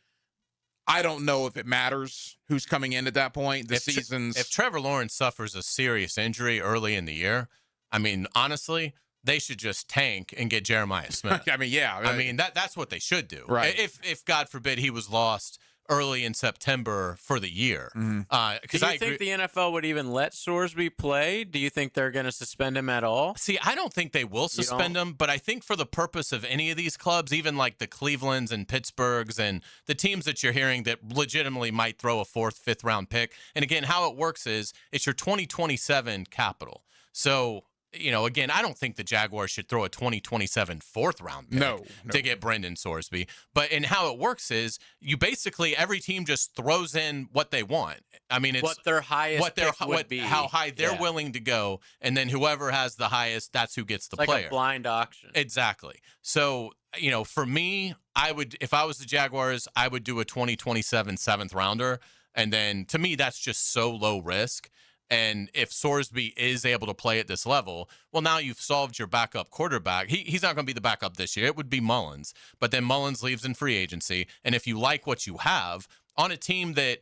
I don't know if it matters who's coming in at that point. If Trevor Lawrence suffers a serious injury early in the year, I mean, honestly, they should just tank and get Jeremiah Smith. I mean, yeah. I mean, that's what they should do. Right. If God forbid he was lost early in September for the year. Do you think the NFL would even let Sorsby play? Do you think they're going to suspend him at all? See, I don't think they will suspend him, but I think for the purpose of any of these clubs, even like the Clevelands and Pittsburghs and the teams that you're hearing that legitimately might throw a 4th, 5th round pick. And again, how it works is it's your 2027 capital. So, you know, again, I don't think the Jaguars should throw a 2027 4th round pick to get Brendan Sorsby. But in how it works is you basically, every team just throws in what they want. I mean, it's what their highest pick would be. How high they're willing to go. And then whoever has the highest, that's who gets the player. Like a blind auction. Exactly. So, you know, for me, I would, if I was the Jaguars, I would do a 2027 7th rounder. And then to me, that's just so low risk. And if Sorsby is able to play at this level, well, now you've solved your backup quarterback. He's not going to be the backup this year. It would be Mullins. But then Mullins leaves in free agency. And if you like what you have on a team that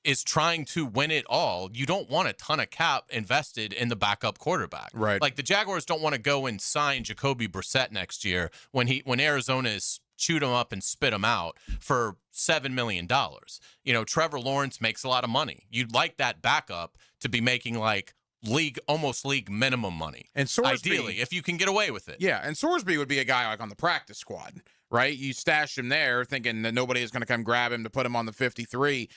is trying to win it all, you don't want a ton of cap invested in the backup quarterback. Right. Like the Jaguars don't want to go and sign Jacoby Brissett next year when Arizona is chewed him up and spit him out for $7 million. You know, Trevor Lawrence makes a lot of money. You'd like that backup to be making like almost league minimum money. And Sorsby, ideally, if you can get away with it. Yeah, and Sorsby would be a guy like on the practice squad, right? You stash him there thinking that nobody is going to come grab him to put him on the 53.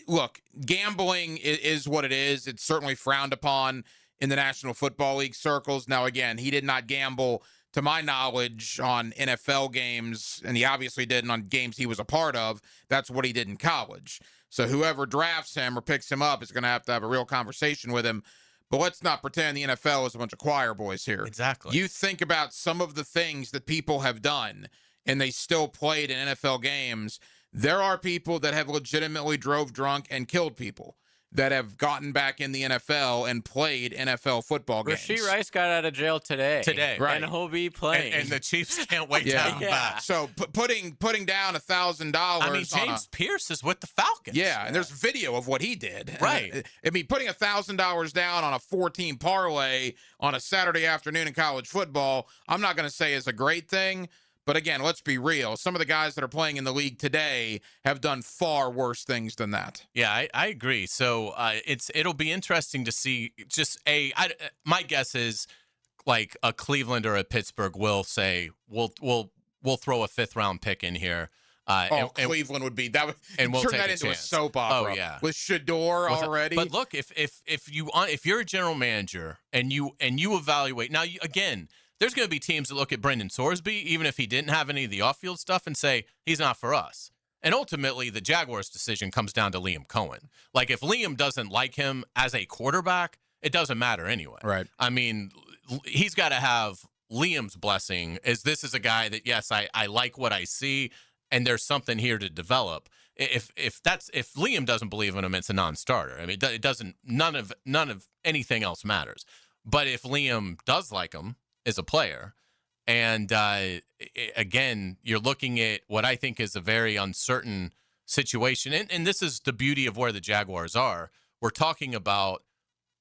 Look, gambling is what it is. It's certainly frowned upon in the National Football League circles. Now, again, he did not gamble, to my knowledge, on NFL games, and he obviously didn't on games he was a part of. That's what he did in college. So whoever drafts him or picks him up is going to have a real conversation with him. But let's not pretend the NFL is a bunch of choir boys here. Exactly. You think about some of the things that people have done, and they still played in NFL games. There are people that have legitimately drove drunk and killed people that have gotten back in the NFL and played NFL football games. Rashee Rice got out of jail today. Right. And he'll be playing. And the Chiefs can't wait to have him back. So putting down $1,000. I mean, James Pierce is with the Falcons. Yeah, and there's video of what he did. Right. I mean, putting $1,000 down on a 4-team parlay on a Saturday afternoon in college football, I'm not going to say is a great thing. But again, let's be real. Some of the guys that are playing in the league today have done far worse things than that. Yeah, I agree. So it'll be interesting to see. My guess is like a Cleveland or a Pittsburgh will say we'll throw a 5th round pick in here. Cleveland would be that. And we'll turn take that a into chance. a soap opera. Oh yeah, with Shador already. But look, if you're a general manager and you evaluate now, again. There's going to be teams that look at Brendan Sorsby, even if he didn't have any of the off-field stuff, and say, he's not for us. And ultimately, the Jaguars' decision comes down to Liam Cohen. Like, if Liam doesn't like him as a quarterback, it doesn't matter anyway. Right. I mean, he's got to have Liam's blessing, as this is a guy that, yes, I like what I see, and there's something here to develop. If Liam doesn't believe in him, it's a non-starter. I mean, it doesn't. None of anything else matters. But if Liam does like him as a player, and again, you're looking at what I think is a very uncertain situation. And this is the beauty of where the Jaguars are. We're talking about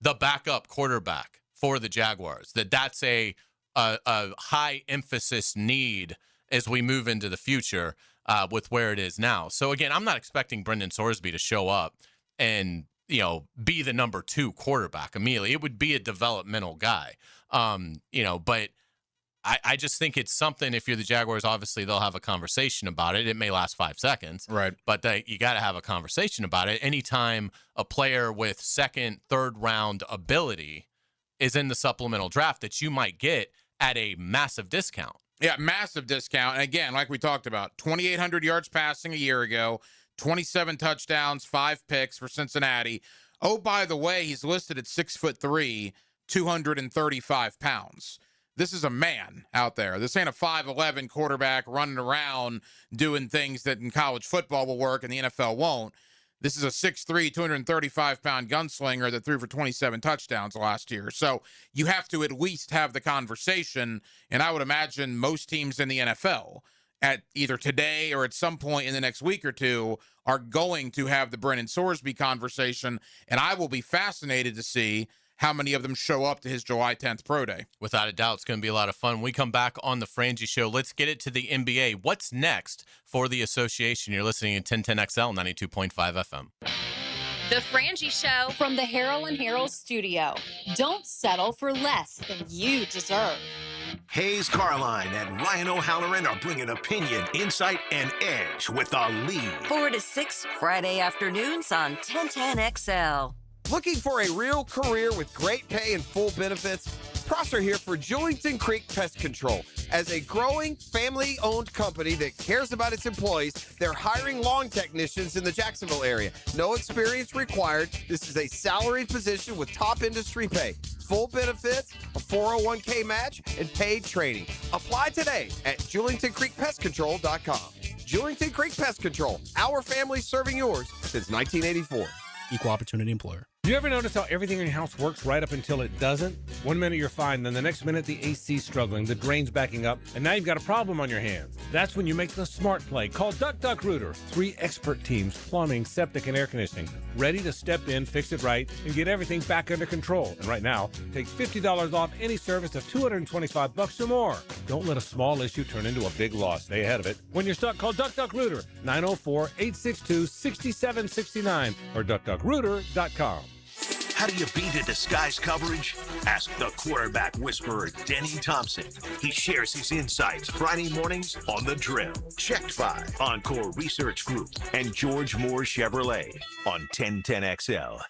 the backup quarterback for the Jaguars, that's a high emphasis need as we move into the future with where it is now. So again, I'm not expecting Brendan Sorsby to show up and, be the number 2 quarterback immediately. It would be a developmental guy. But I just think it's something, if you're the Jaguars, obviously they'll have a conversation about it. It may last 5 seconds. Right. But you got to have a conversation about it. Anytime a player with second, third round ability is in the supplemental draft that you might get at a massive discount. Yeah, massive discount. And again, like we talked about, 2,800 yards passing a year ago, 27 touchdowns, 5 picks for Cincinnati. Oh, by the way, he's listed at 6'3", 235 pounds. This is a man out there. This ain't a 5'11" quarterback running around doing things that in college football will work and the NFL won't. This is a 6'3", 235-pound gunslinger that threw for 27 touchdowns last year. So you have to at least have the conversation, and I would imagine most teams in the NFL at either today or at some point in the next week or two are going to have the Brendan Sorsby conversation, and I will be fascinated to see how many of them show up to his July 10th pro day. Without a doubt, it's going to be a lot of fun. When we come back on the Frangie Show, let's get it to the NBA. What's next for the association? You're listening to 1010XL 92.5 FM. The Frangie Show from the Harold and Harold studio. Don't settle for less than you deserve. Hayes Carline and Ryan O'Halloran are bringing opinion, insight, and edge with the lead. 4 to 6, Friday afternoons on 1010XL. Looking for a real career with great pay and full benefits? Prosser here for Julington Creek Pest Control. As a growing, family-owned company that cares about its employees, they're hiring lawn technicians in the Jacksonville area. No experience required. This is a salaried position with top industry pay. Full benefits, a 401k match, and paid training. Apply today at JulingtonCreekPestControl.com. Julington Creek Pest Control, our family serving yours since 1984. Equal opportunity employer. Do you ever notice how everything in your house works right up until it doesn't? One minute you're fine, then the next minute the AC's struggling, the drain's backing up, and now you've got a problem on your hands. That's when you make the smart play. Call Duck Duck Rooter. 3 expert teams, plumbing, septic, and air conditioning, ready to step in, fix it right, and get everything back under control. And right now, take $50 off any service of $225 or more. Don't let a small issue turn into a big loss. Stay ahead of it. When you're stuck, call Duck Duck Rooter, 904-862-6769 or duckduckrooter.com. How do you beat a disguise coverage? Ask the quarterback whisperer, Denny Thompson. He shares his insights Friday mornings on The Drill. Checked by Encore Research Group and George Moore Chevrolet on 1010XL.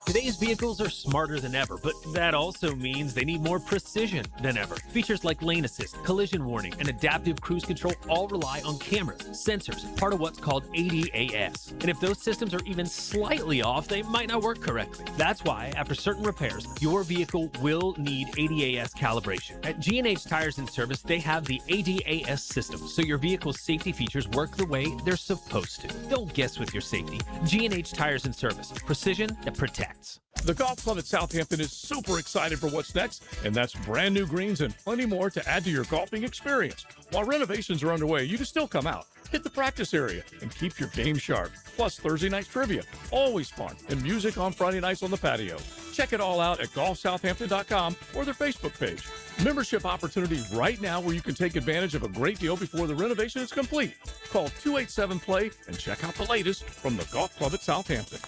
Today's vehicles are smarter than ever, but that also means they need more precision than ever. Features like lane assist, collision warning, and adaptive cruise control all rely on cameras, sensors, part of what's called ADAS. And if those systems are even slightly off, they might not work correctly. That's why, after certain repairs, your vehicle will need ADAS calibration. At G&H Tires and Service, they have the ADAS system, so your vehicle's safety features work the way they're supposed to. Don't guess with your safety. G&H Tires and Service. Precision that protects. The Golf Club at Southampton is super excited for what's next, and that's brand new greens and plenty more to add to your golfing experience. While renovations are underway, you can still come out, hit the practice area, and keep your game sharp. Plus Thursday night trivia, always fun, and music on Friday nights on the patio. Check it all out at golfsouthampton.com or their Facebook page. Membership opportunity right now where you can take advantage of a great deal before the renovation is complete. Call 287-PLAY and check out the latest from the Golf Club at Southampton.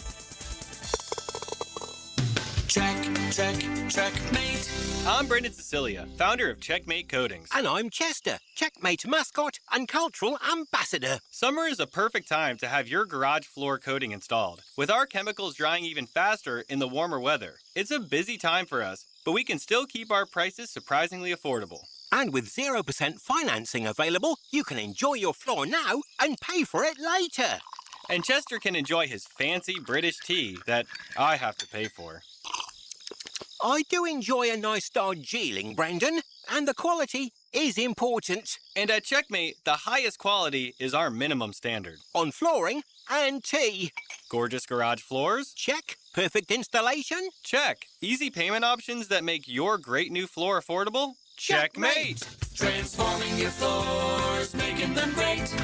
Checkmate. I'm Brendan Cecilia, founder of Checkmate Coatings. And I'm Chester, Checkmate mascot and cultural ambassador. Summer is a perfect time to have your garage floor coating installed. With our chemicals drying even faster in the warmer weather, it's a busy time for us, but we can still keep our prices surprisingly affordable. And with 0% financing available, you can enjoy your floor now and pay for it later. And Chester can enjoy his fancy British tea that I have to pay for. I do enjoy a nice Darjeeling, Brendan, and the quality is important. And at Checkmate, the highest quality is our minimum standard. On flooring and tea. Gorgeous garage floors? Check. Perfect installation? Check. Easy payment options that make your great new floor affordable? Checkmate! Transforming your floors, making them great.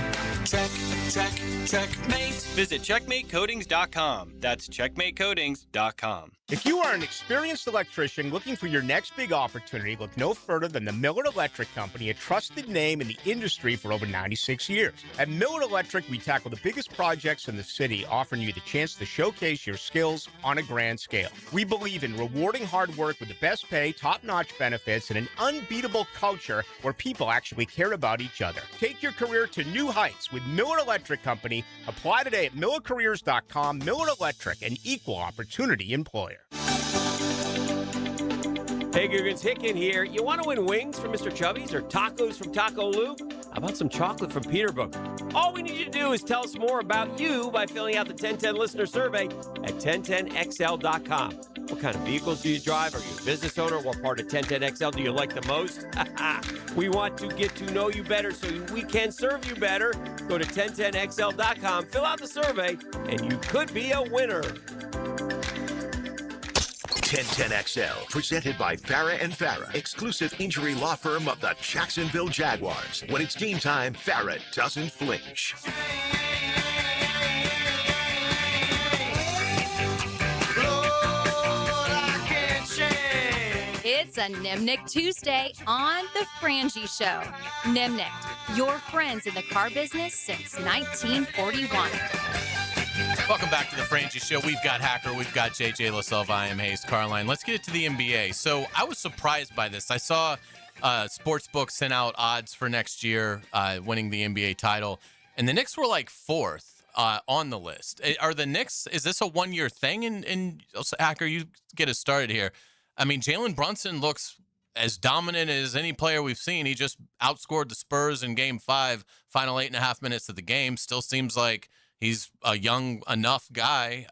Checkmate. Visit checkmatecoatings.com. That's checkmatecoatings.com. If you are an experienced electrician looking for your next big opportunity, look no further than the Millard Electric Company, a trusted name in the industry for over 96 years. At Millard Electric, we tackle the biggest projects in the city, offering you the chance to showcase your skills on a grand scale. We believe in rewarding hard work with the best pay, top-notch benefits, and an unbeatable culture where people actually care about each other. Take your career to new heights with Millard Electric Company. Apply today at millercareers.com. Millard Electric, an equal opportunity employer. Hey, Googans, Hicken here. You want to win wings from Mr. Chubby's or tacos from Taco Lou? How about some chocolate from Peterbook? All we need you to do is tell us more about you by filling out the 1010 listener survey at 1010XL.com. What kind of vehicles do you drive? Are you a business owner? What part of 1010XL do you like the most? We want to get to know you better so we can serve you better. Go to 1010XL.com, fill out the survey, and you could be a winner. 1010XL, presented by Farah and Farah, exclusive injury law firm of the Jacksonville Jaguars. When it's game time, Farah doesn't flinch. It's a Nimnick Tuesday on The Frangie Show. Nimnick, your friends in the car business since 1941. Welcome back to the Frangie Show. We've got Hacker, we've got JJ LaSelva, I am Hayes Carline. Let's get to the NBA. So I was surprised by this. I saw Sportsbook sent out odds for next year winning the NBA title, and the Knicks were like fourth on the list. Are the Knicks, is this a one-year thing? And Hacker, you get us started here. I mean, Jalen Brunson looks as dominant as any player we've seen. He just outscored the Spurs in Game 5, final 8.5 minutes of the game. Still seems like he's a young enough guy.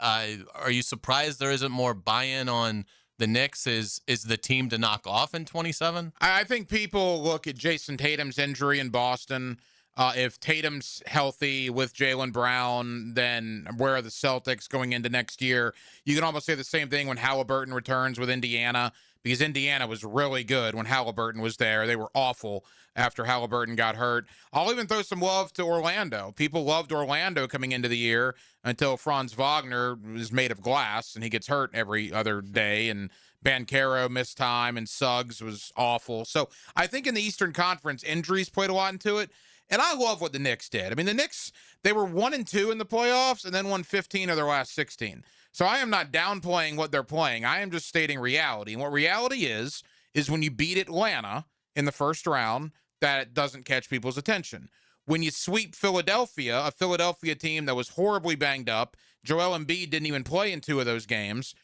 Are you surprised there isn't more buy-in on the Knicks? Is the team to knock off in 27? I think people look at Jason Tatum's injury in Boston. If Tatum's healthy with Jaylen Brown, then where are the Celtics going into next year? You can almost say the same thing when Halliburton returns with Indiana, because Indiana was really good when Halliburton was there. They were awful after Halliburton got hurt. I'll even throw some love to Orlando. People loved Orlando coming into the year until Franz Wagner was made of glass, and he gets hurt every other day, and Banchero missed time, and Suggs was awful. So I think in the Eastern Conference, injuries played a lot into it. And I love what the Knicks did. I mean, the Knicks, they were 1-2 in the playoffs and then won 15 of their last 16. So I am not downplaying what they're playing. I am just stating reality. And what reality is when you beat Atlanta in the first round, that doesn't catch people's attention. When you sweep Philadelphia, a Philadelphia team that was horribly banged up, Joel Embiid didn't even play in 2 of those games,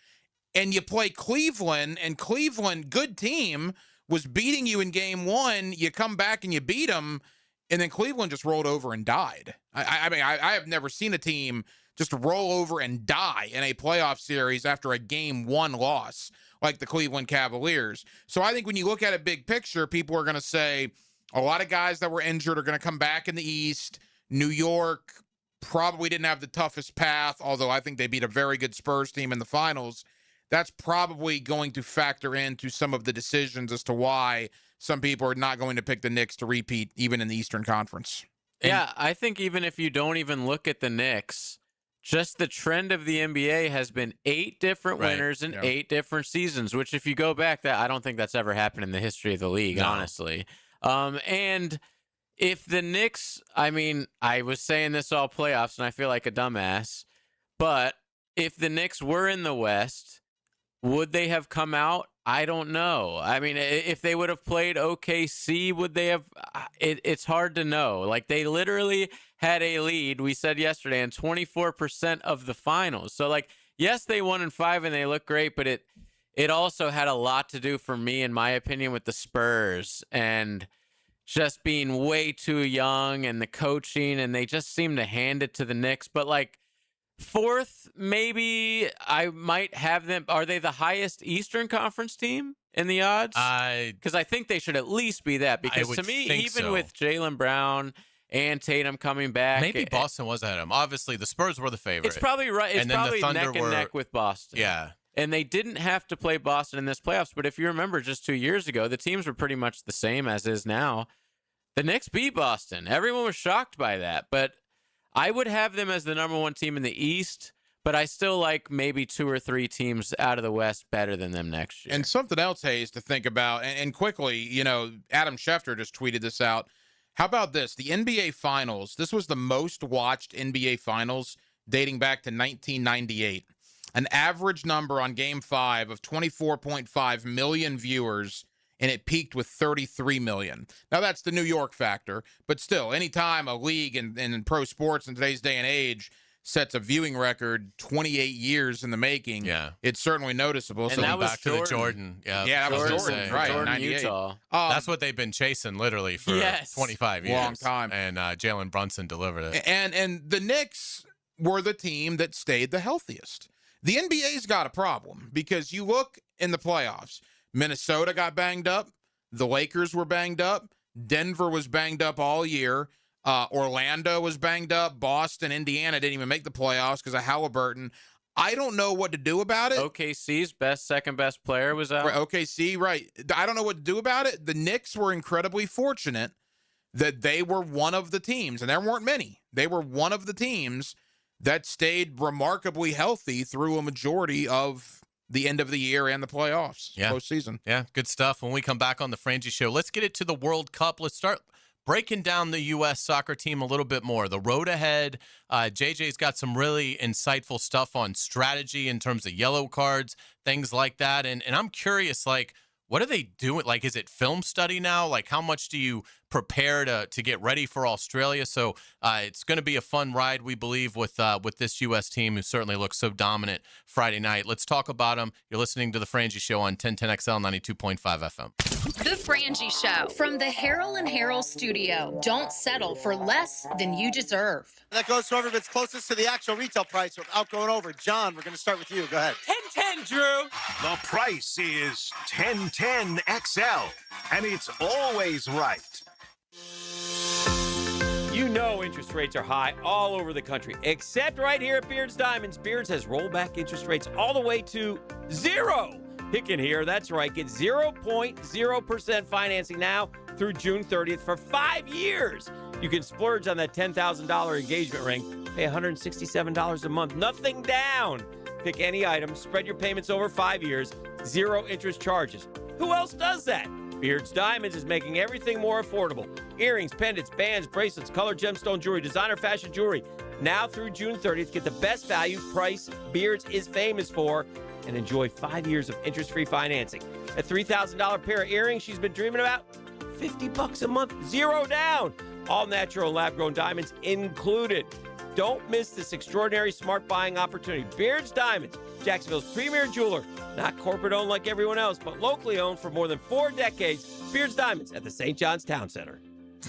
and you play Cleveland, and Cleveland, good team, was beating you in Game 1, you come back and you beat them, and then Cleveland just rolled over and died. I mean, I have never seen a team just roll over and die in a playoff series after a Game 1 loss like the Cleveland Cavaliers. So I think when you look at it big picture, people are going to say a lot of guys that were injured are going to come back in the East. New York probably didn't have the toughest path, although I think they beat a very good Spurs team in the finals. That's probably going to factor into some of the decisions as to why some people are not going to pick the Knicks to repeat even in the Eastern Conference. Yeah, I think even if you don't even look at the Knicks, just the trend of the NBA has been 8 different winners in 8 different seasons, which if you go back, that I don't think that's ever happened in the history of the league, honestly. And if the Knicks, I mean, I was saying this all playoffs and I feel like a dumbass, but if the Knicks were in the West, would they have come out? I don't know. I mean, if they would have played OKC, would they have? It's hard to know. Like, they literally had a lead, we said yesterday, in 24% of the finals. So, like, yes, they won in 5 and they look great, but it also had a lot to do, for me, in my opinion, with the Spurs and just being way too young and the coaching, and they just seem to hand it to the Knicks. But, like, 4th, maybe I might have them. Are they the highest Eastern Conference team in the odds? Because I think they should at least be that. Because to me, even with Jaylen Brown and Tatum coming back, maybe Boston was ahead of them. Obviously, the Spurs were the favorite. It's probably right. It's probably neck and neck with Boston. Yeah. And they didn't have to play Boston in this playoffs. But if you remember just 2 years ago, the teams were pretty much the same as is now. The Knicks beat Boston. Everyone was shocked by that. But I would have them as the number one team in the East. But I still like maybe 2 or 3 teams out of the West better than them next year. And something else, Hayes, to think about, and quickly, you know, Adam Schefter just tweeted this out. How about this? The NBA Finals, this was the most watched NBA Finals dating back to 1998. An average number on Game 5 of 24.5 million viewers, and it peaked with 33 million. Now, that's the New York factor, but still, anytime a league in pro sports in today's day and age sets a viewing record 28 years in the making, it's certainly noticeable. And so that was back to the Jordan. That was Jordan, right? Jordan, 98. Utah. That's what they've been chasing literally for 25 years. Long time. And Jalen Brunson delivered it. And the Knicks were the team that stayed the healthiest. The NBA's got a problem because you look in the playoffs. Minnesota got banged up. The Lakers were banged up. Denver was banged up all year. Orlando was banged up. Boston, Indiana didn't even make the playoffs because of Halliburton. I don't know what to do about it. OKC's second best player was out. Right, OKC, right. I don't know what to do about it. The Knicks were incredibly fortunate that they were one of the teams, and there weren't many. They were one of the teams that stayed remarkably healthy through a majority of the end of the year and the playoffs, postseason. Yeah, good stuff. When we come back on the Frangie Show, let's get it to the World Cup. Let's start breaking down the U.S. soccer team a little bit more. The road ahead. JJ's got some really insightful stuff on strategy in terms of yellow cards, things like that. And I'm curious, like, what are they doing? Like, is it film study now? Like, how much do you prepare to get ready for Australia? So it's going to be a fun ride, we believe, with this U.S. team who certainly looks so dominant Friday night. Let's talk about them. You're listening to The Frangie Show on 1010XL 92.5 FM. The Frangie Show from the Harrell and Harrell studio. Don't settle for less than you deserve. That goes to whoever gets closest to the actual retail price without going over. John, we're going to start with you. Go ahead. 10-10, Drew. The price is 1010XL, and it's always right. You know interest rates are high all over the country, except right here at Beards Diamonds. Beards has rolled back interest rates all the way to 0. Pick in here, that's right. Get 0.0% financing now through June 30th for 5 years. You can splurge on that $10,000 engagement ring, pay $167 a month, nothing down. Pick any item, spread your payments over 5 years, 0 interest charges. Who else does that? Beards Diamonds is making everything more affordable. Earrings, pendants, bands, bracelets, colored gemstone jewelry, designer fashion jewelry. Now through June 30th, get the best value price Beards is famous for and enjoy 5 years of interest-free financing. A $3,000 pair of earrings she's been dreaming about? $50 a month, 0 down. All natural lab-grown diamonds included. Don't miss this extraordinary smart buying opportunity. Beards Diamonds, Jacksonville's premier jeweler. Not corporate-owned like everyone else, but locally owned for more than 4 decades. Beards Diamonds at the St. John's Town Center.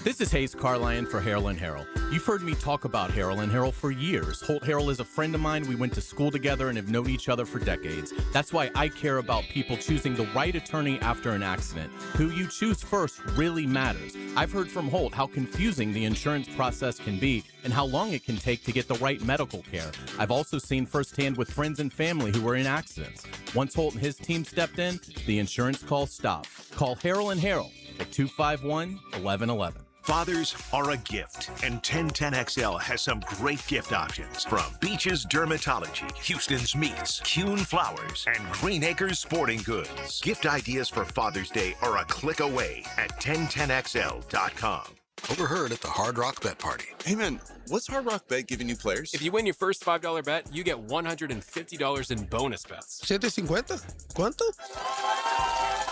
This is Hayes Carlyon for Harrell & Harrell. You've heard me talk about Harrell & Harrell for years. Holt Harrell is a friend of mine. We went to school together and have known each other for decades. That's why I care about people choosing the right attorney after an accident. Who you choose first really matters. I've heard from Holt how confusing the insurance process can be and how long it can take to get the right medical care. I've also seen firsthand with friends and family who were in accidents. Once Holt and his team stepped in, the insurance call stopped. Call Harrell & Harrell at 251-1111. Fathers are a gift, and 1010XL has some great gift options from Beach's Dermatology, Houston's Meats, Kuhn Flowers, and Green Acres Sporting Goods. Gift ideas for Father's Day are a click away at 1010XL.com. Overheard at the Hard Rock Bet Party. Hey man, what's Hard Rock Bet giving new players? If you win your first $5 bet, you get $150 in bonus bets. 750? ¿Cuánto?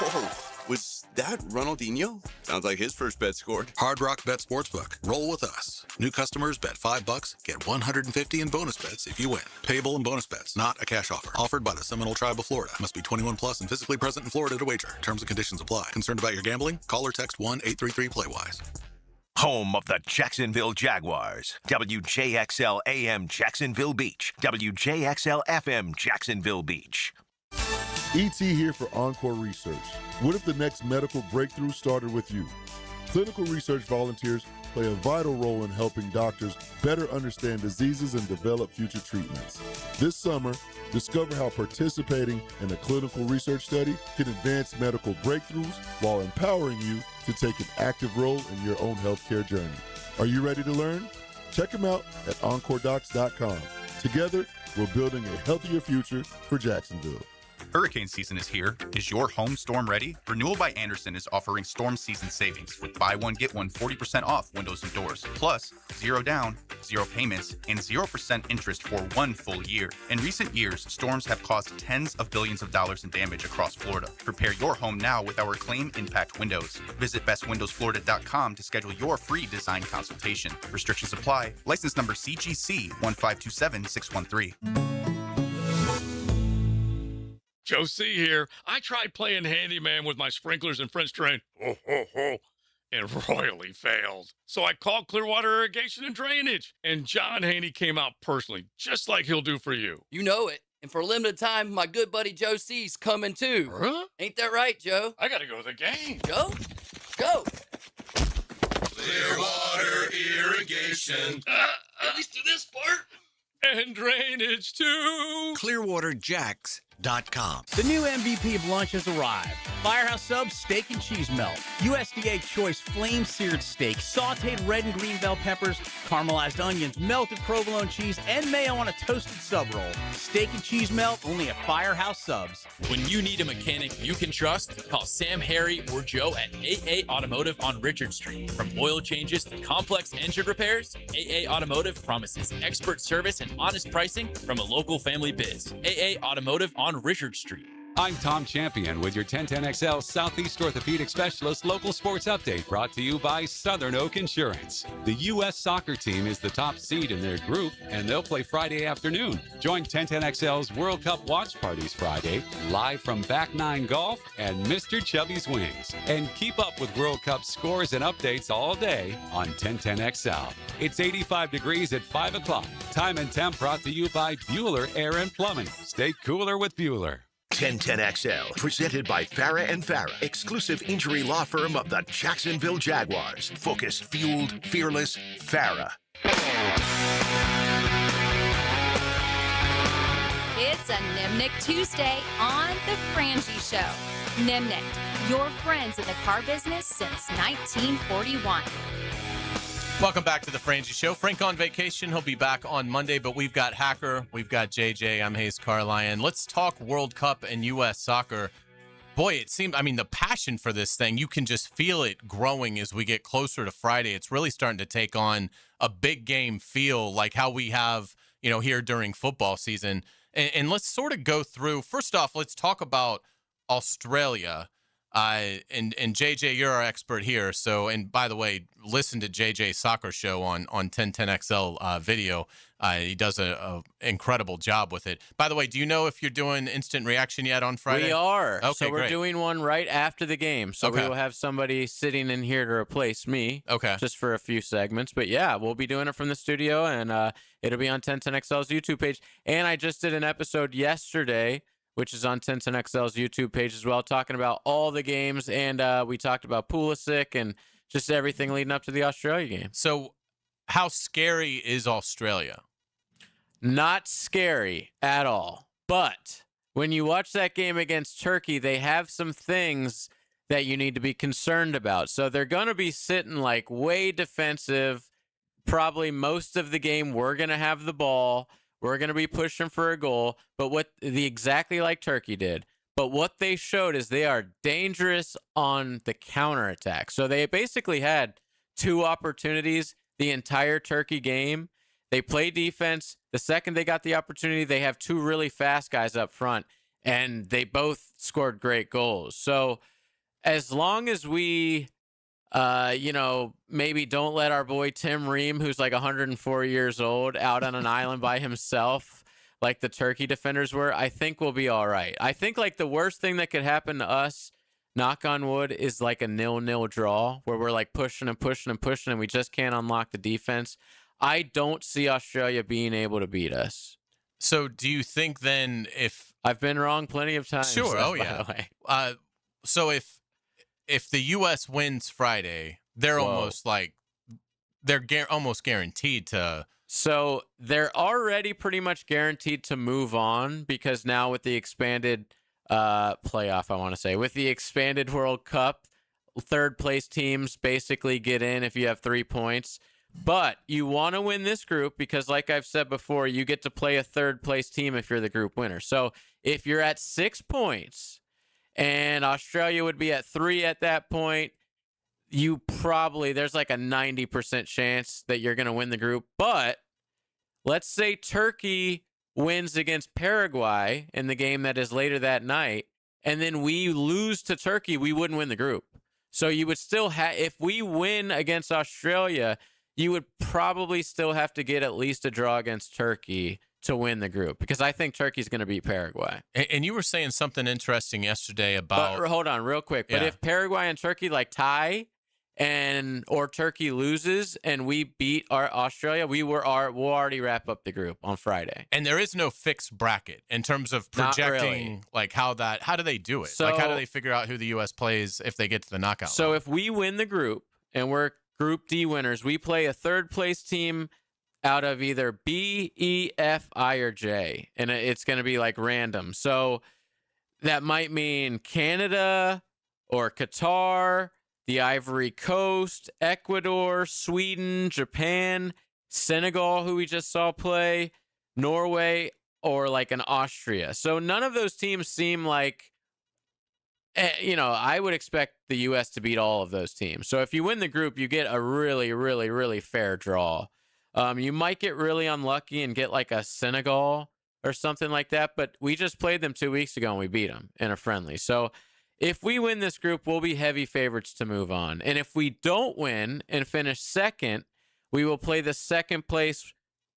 Oh, was that Ronaldinho? Sounds like his first bet scored. Hard Rock Bet Sportsbook. Roll with us. New customers bet $5, get $150 in bonus bets if you win. Payable in bonus bets, not a cash offer. Offered by the Seminole Tribe of Florida. Must be 21 plus and physically present in Florida to wager. Terms and conditions apply. Concerned about your gambling? Call or text 1-833-PLAY-WISE. Home of the Jacksonville Jaguars. WJXL AM Jacksonville Beach. WJXL FM Jacksonville Beach. ET here for Encore Research. What if the next medical breakthrough started with you? Clinical research volunteers play a vital role in helping doctors better understand diseases and develop future treatments. This summer, discover how participating in a clinical research study can advance medical breakthroughs while empowering you to take an active role in your own healthcare journey. Are you ready to learn? Check them out at EncoreDocs.com. Together, we're building a healthier future for Jacksonville. Hurricane season is here. Is your home storm ready? Renewal by Andersen is offering storm season savings with buy one, get one 40% off windows and doors. Plus, 0 down, 0 payments, and 0% interest for 1 full year. In recent years, storms have caused tens of billions of dollars in damage across Florida. Prepare your home now with our Claim Impact Windows. Visit bestwindowsflorida.com to schedule your free design consultation. Restrictions apply. License number CGC 1527613. Joe C. here. I tried playing handyman with my sprinklers and French drain, and royally failed. So I called Clearwater Irrigation and Drainage, and John Haney came out personally, just like he'll do for you. You know it. And for a limited time, my good buddy Joe C's coming too. Huh? Ain't that right, Joe? I gotta go to the game. Joe? Go! Clearwater Irrigation. At least do this part. And drainage too. ClearwaterJacks.com. The new MVP of lunch has arrived. Firehouse Subs Steak and Cheese Melt. USDA Choice Flame-Seared Steak, sauteed red and green bell peppers, caramelized onions, melted provolone cheese, and mayo on a toasted sub roll. Steak and Cheese Melt, only at Firehouse Subs. When you need a mechanic you can trust, call Sam, Harry, or Joe at AA Automotive on Richard Street. From oil changes to complex engine repairs, AA Automotive promises expert service and honest pricing from a local family biz. AA Automotive on Richard Street. I'm Tom Champion with your 1010XL Southeast Orthopedic Specialist local sports update brought to you by Southern Oak Insurance. The U.S. soccer team is the top seed in their group, and they'll play Friday afternoon. Join 1010XL's World Cup watch parties Friday, live from Back Nine Golf and Mr. Chubby's Wings. And keep up with World Cup scores and updates all day on 1010XL. It's 85 degrees at 5 o'clock. Time and temp brought to you by Bueller Air and Plumbing. Stay cooler with Bueller. 1010XL, presented by Farah and Farah, exclusive injury law firm of the Jacksonville Jaguars. Focused, fueled, fearless, Farah. It's a Nimnick Tuesday on The Frangie Show. Nimnick, your friends in the car business since 1941. Welcome back to the Frangie Show. Frank on vacation. He'll be back on Monday, but we've got Hacker, we've got JJ. I'm Hayes Carlyon. Let's talk World Cup and U.S. soccer. Boy, it seemed, the passion for this thing, you can just feel it growing as we get closer to Friday. It's really starting to take on a big game feel like how we have, here during football season. And let's sort of go through, first off, let's talk about Australia. And JJ, you're our expert here. So, and by the way, listen to JJ's soccer show on 1010XL video. He does a incredible job with it. By the way, do you know if you're doing instant reaction yet on Friday? We are. Okay, so we're great. doing one right after the game. So we will have somebody sitting in here to replace me. Okay. Just for a few segments. But yeah, we'll be doing it from the studio, and it'll be on 1010XL's YouTube page. And I just did an episode yesterday, which is on 1010XL's YouTube page as well, talking about all the games. And we talked about Pulisic and just everything leading up to the Australia game. So how scary is Australia? Not scary at all. But when you watch that game against Turkey, they have some things that you need to be concerned about. So they're going to be sitting like way defensive. Probably most of the game, we're going to have the ball. We're going to be pushing for a goal, but exactly like Turkey did. But what they showed is they are dangerous on the counterattack. So they basically had 2 opportunities the entire Turkey game. They play defense. The second they got the opportunity, they have 2 really fast guys up front, and they both scored great goals. So as long as we maybe don't let our boy Tim Ream, who's like 104 years old, out on an island by himself like the Turkey defenders were, I think we'll be all right. I think like the worst thing that could happen to us, knock on wood, is like a 0-0 draw where we're like pushing and pushing and pushing and we just can't unlock the defense. I don't see Australia being able to beat us. So do you think then if... I've been wrong plenty of times. Sure, by the way. So if the U.S. wins Friday, they're almost like they're almost guaranteed to. So they're already pretty much guaranteed to move on because now with the expanded playoff, I want to say, with the expanded World Cup, third place teams basically get in if you have 3 points. But you want to win this group because, like I've said before, you get to play a third place team if you're the group winner. So if you're at 6 points and Australia would be at 3 at that point, there's like a 90% chance that you're going to win the group. But let's say Turkey wins against Paraguay in the game that is later that night, and then we lose to Turkey, we wouldn't win the group. So you would still have, if we win against Australia, you would probably still have to get at least a draw against Turkey to win the group, because I think Turkey's going to beat Paraguay. And you were saying something interesting yesterday about. But hold on, real quick. But if Paraguay and Turkey tie, or Turkey loses and we beat our Australia, we'll already wrap up the group on Friday. And there is no fixed bracket in terms of projecting like how do they do it? So, like how do they figure out who the US plays if they get to the knockout So round? if we win the group and we're Group D winners, we play a third place team out of either B, E, F, I, or J. And it's going to be like random. So that might mean Canada or Qatar, the Ivory Coast, Ecuador, Sweden, Japan, Senegal, who we just saw play, Norway, or like an Austria. So none of those teams seem like, I would expect the U.S. to beat all of those teams. So if you win the group, you get a really, really, really fair draw. You might get really unlucky and get like a Senegal or something like that, but we just played them 2 weeks ago and we beat them in a friendly. So if we win this group, we'll be heavy favorites to move on. And if we don't win and finish second, we will play the second place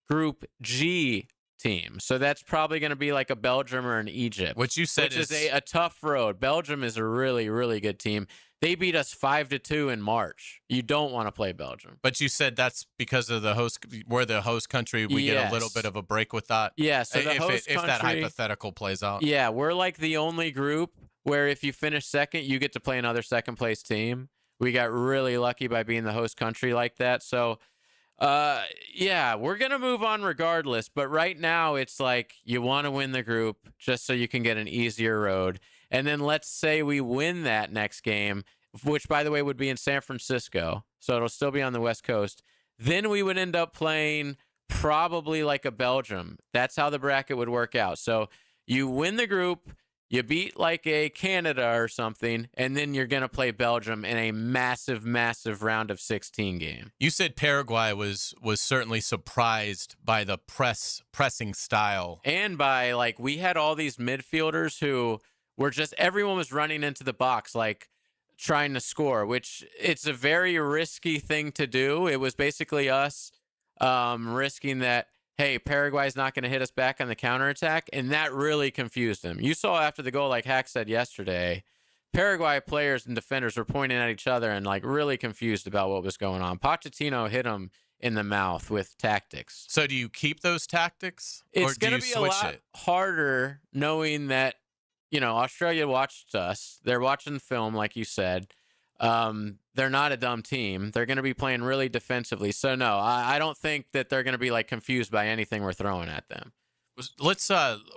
Group G team. So that's probably going to be like a Belgium or an Egypt. What you said is a tough road. Belgium is a really, really good team. They beat us 5-2 in March. You don't want to play Belgium. But you said that's because of we're the host country. We get a little bit of a break with that. Yeah. So if that hypothetical plays out. Yeah. We're like the only group where if you finish second, you get to play another second place team. We got really lucky by being the host country like that. So, we're going to move on regardless. But right now, it's like you want to win the group just so you can get an easier road. And then let's say we win that next game, which, by the way, would be in San Francisco. So it'll still be on the West Coast. Then we would end up playing probably like a Belgium. That's how the bracket would work out. So you win the group. You beat like a Canada or something, and then you're going to play Belgium in a massive, massive round of 16 game. You said Paraguay was certainly surprised by the pressing style. And by, like, we had all these midfielders who were just, everyone was running into the box, like, trying to score, which it's a very risky thing to do. It was basically us risking that, hey, Paraguay's not going to hit us back on the counterattack, and that really confused him. You saw after the goal, like Hack said yesterday, Paraguay players and defenders were pointing at each other and like really confused about what was going on. Pochettino hit him in the mouth with tactics. So do you keep those tactics, it's or do you be switch a lot it? Harder knowing that, Australia watched us. They're watching film, like you said. They're not a dumb team. They're going to be playing really defensively. So no, I don't think that they're going to be like confused by anything we're throwing at them. Let's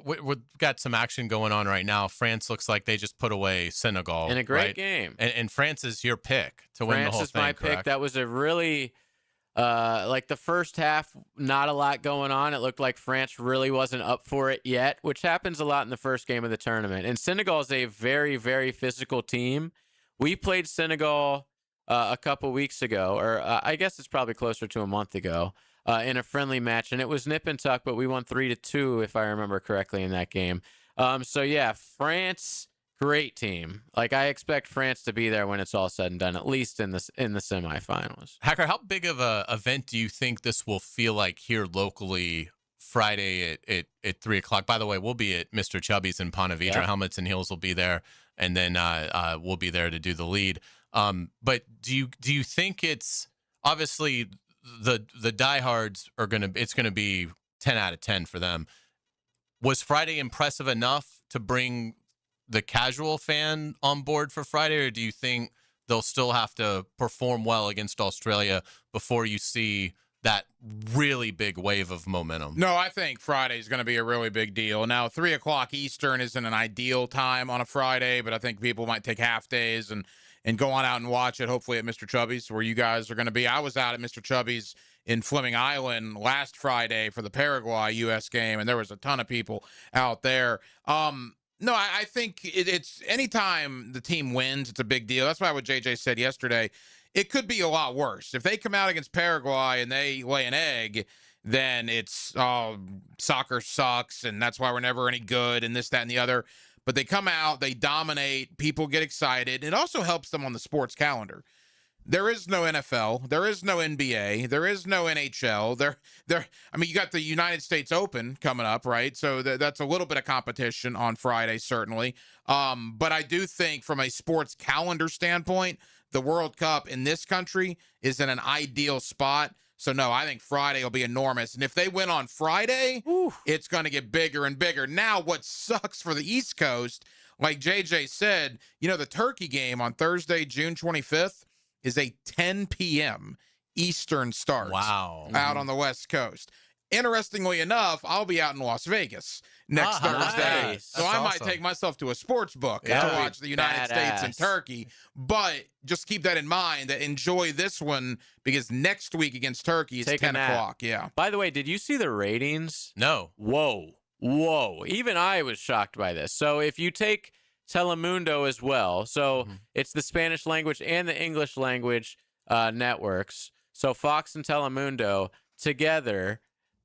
we've got some action going on right now. France looks like they just put away Senegal in a great game. And France is your pick to win the whole thing. France is my correct? pick. That was a really like the first half, not a lot going on. It looked like France really wasn't up for it yet, which happens a lot in the first game of the tournament. And Senegal is a very, very physical team. We played Senegal a couple weeks ago, or I guess it's probably closer to a month ago, in a friendly match, and it was nip and tuck, but we won 3-2, if I remember correctly, in that game. So yeah, France, great team. Like, I expect France to be there when it's all said and done, at least in the semifinals. Hacker, how big of a event do you think this will feel like here locally Friday at 3 o'clock? By the way, we'll be at Mr. Chubby's in Ponte Vedra. Yeah. Helmets and Heels will be there, and then we'll be there to do the lead. But do you think it's obviously the diehards it's gonna be 10 out of 10 for them. Was Friday impressive enough to bring the casual fan on board for Friday, or do you think they'll still have to perform well against Australia before you see that really big wave of momentum. No, I think Friday is going to be a really big deal. Now, 3 o'clock Eastern isn't an ideal time on a Friday, but I think people might take half days and go on out and watch it, hopefully at Mr. Chubby's, where you guys are going to be. I was out at Mr. Chubby's in Fleming Island last Friday for the Paraguay-U.S. game, and there was a ton of people out there. No, I think it's anytime the team wins, it's a big deal. That's why what JJ said yesterday. It could be a lot worse. If they come out against Paraguay and they lay an egg, then it's soccer sucks, and that's why we're never any good, and this, that, and the other. But they come out, they dominate, people get excited. It also helps them on the sports calendar. There is no NFL, there is no NBA, there is no NHL. I mean, you got the United States Open coming up, right? So that's a little bit of competition on Friday, certainly. But I do think from a sports calendar standpoint, the World Cup in this country is in an ideal spot. So, no, I think Friday will be enormous. And if they win on Friday, it's going to get bigger and bigger. Now, what sucks for the East Coast, like JJ said, the Turkey game on Thursday, June 25th, is a 10 p.m. Eastern start. Wow. Out on the West Coast. Interestingly enough, I'll be out in Las Vegas next Thursday. Nice. So I might take myself to a sports book to watch the United States and Turkey. But just keep that in mind, that enjoy this one, because next week against Turkey is 10 o'clock. Yeah. By the way, did you see the ratings? No. Whoa. Even I was shocked by this. So if you take Telemundo as well, so it's the Spanish language and the English language networks. So Fox and Telemundo together,